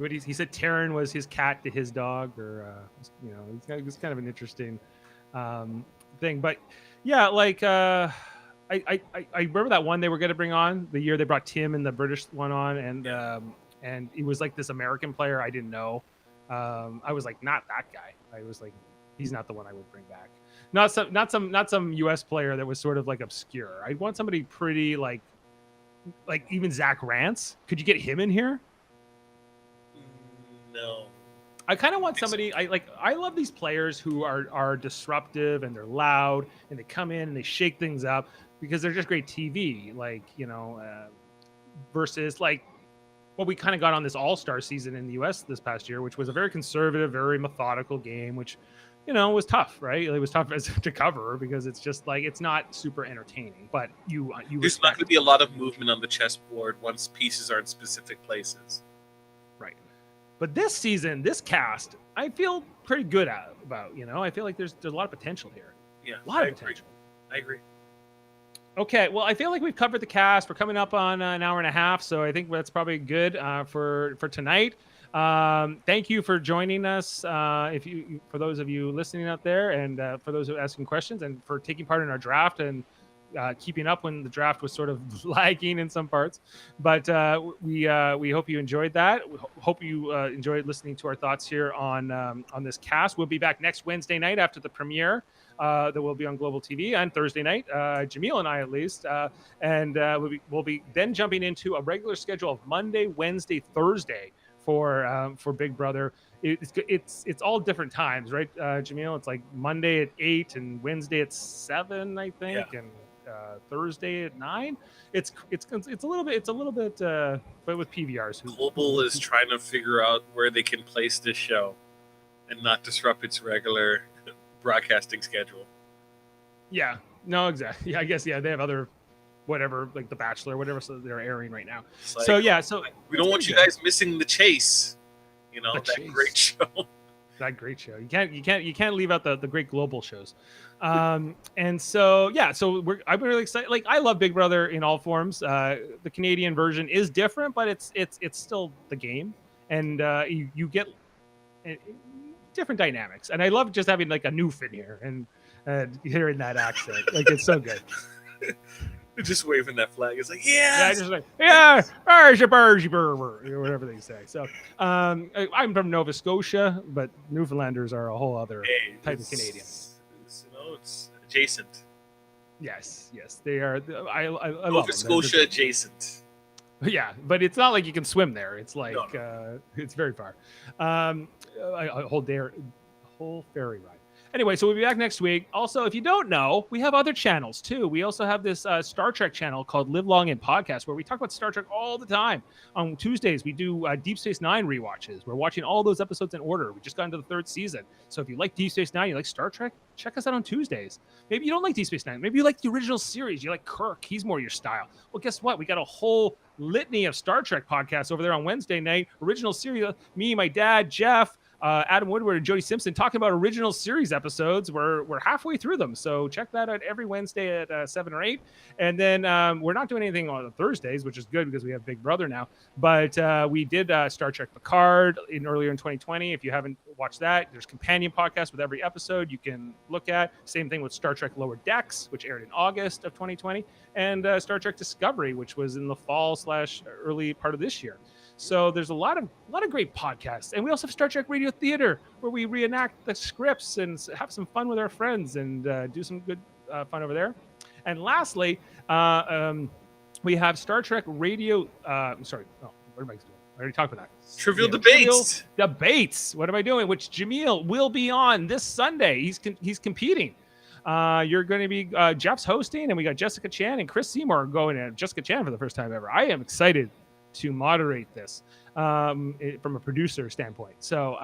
But he said Taryn was his cat to his dog, or it's kind of an interesting thing. But yeah, like I remember that one they were going to bring on the year they brought Tim and the British one on, and he was like this American player I didn't know. I was like, not that guy. I was like, he's not the one I would bring back. Not some U.S. player that was sort of like obscure. I'd want somebody pretty like even Zach Rance. Could you get him in here? No. I kind of want somebody. I love these players who are disruptive and they're loud and they come in and they shake things up because they're just great TV. Versus like. well, we kind of got on this all-star season in the U.S. this past year, which was a very conservative, very methodical game, which, was tough, right? It was tough to cover because it's just like it's not super entertaining. But you There's not going to be a lot of movement on the chessboard once pieces are in specific places. Right. But this season, this cast, I feel pretty good about. I feel like there's a lot of potential here. Yeah, a lot of potential. I agree. Okay, well, I feel like we've covered the cast. We're coming up on an hour and a half, so I think that's probably good for tonight. Thank you for joining us. For those of you listening out there, and for those who are asking questions, and for taking part in our draft and keeping up when the draft was sort of lagging in some parts. But we hope you enjoyed that. We hope you enjoyed listening to our thoughts here on this cast. We'll be back next Wednesday night after the premiere. That will be on Global TV on Thursday night, Jaemeel and I at least, and we'll be then jumping into a regular schedule of Monday, Wednesday, Thursday for Big Brother. It's all different times, right, Jaemeel? It's like Monday at 8 and Wednesday at 7, I think, Yeah. and Thursday at 9. It's a little bit, but with PVRs. Global is trying to figure out where they can place this show and not disrupt its regular broadcasting schedule. Yeah, no, exactly. Yeah, I guess, yeah, they have other, whatever, like The Bachelor, whatever, so they're airing right now. Like, so yeah, so we don't want you guys missing The Chase. That Chase. great show. That great show. You can't leave out the great global shows. And so yeah, so I'm really excited. Like, I love Big Brother in all forms. The Canadian version is different, but it's still the game, and you get different dynamics. And I love just having like a Newfin here and hearing that accent. Like, it's so good. Just waving that flag. It's like, yeah, just like, yeah, or whatever they say. So I'm from Nova Scotia, but Newfoundlanders are a whole other type of Canadian. It's adjacent. Yes, they are. I love Nova Scotia adjacent. Yeah, but it's not like you can swim there. It's like it's very far. A whole ferry ride. Anyway, so we'll be back next week. Also, if you don't know, we have other channels too. We also have this Star Trek channel called Live Long and Podcast, where we talk about Star Trek all the time. On Tuesdays, we do Deep Space Nine rewatches. We're watching all those episodes in order. We just got into the 3rd season. So if you like Deep Space Nine, you like Star Trek, check us out on Tuesdays. Maybe you don't like Deep Space Nine. Maybe you like the original series. You like Kirk. He's more your style. Well, guess what? We got a whole litany of Star Trek podcasts over there on Wednesday night. Original series. Me, my dad, Jeff, Adam Woodward and Jody Simpson talking about original series episodes. We're halfway through them, so check that out every Wednesday at 7 or 8. And then we're not doing anything on Thursdays, which is good because we have Big Brother now. But we did Star Trek Picard earlier in 2020. If you haven't watched that, there's companion podcasts with every episode you can look at. Same thing with Star Trek Lower Decks, which aired in August of 2020, and Star Trek Discovery, which was in the fall/early part of this year. So there's a lot of great podcasts, and we also have Star Trek Radio Theater, where we reenact the scripts and have some fun with our friends and do some good fun over there. And lastly, we have Star Trek Radio. What am I doing? I already talked about that. Trivial Debates. Debates. What am I doing? Which Jaemeel will be on this Sunday. He's competing. You're going to be Jeff's hosting, and we got Jessica Chan and Chris Seymour going in. Jessica Chan for the first time ever. I am excited to moderate this from a producer standpoint. So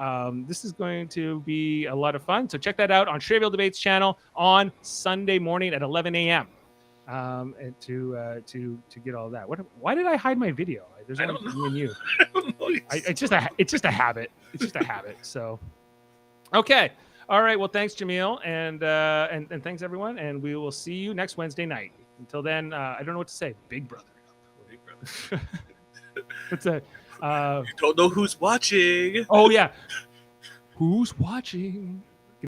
this is going to be a lot of fun. So check that out on Trivial Debates channel on Sunday morning at 11 a.m. And to get all that. Why did I hide my video? There's only you and you. I don't know. It's just a habit. It's just a habit. So okay. All right. Well, thanks, Jaemeel, and thanks everyone. And we will see you next Wednesday night. Until then, I don't know what to say. Big Brother. Big Brother. What's that? You don't know who's watching. Oh yeah. Who's watching?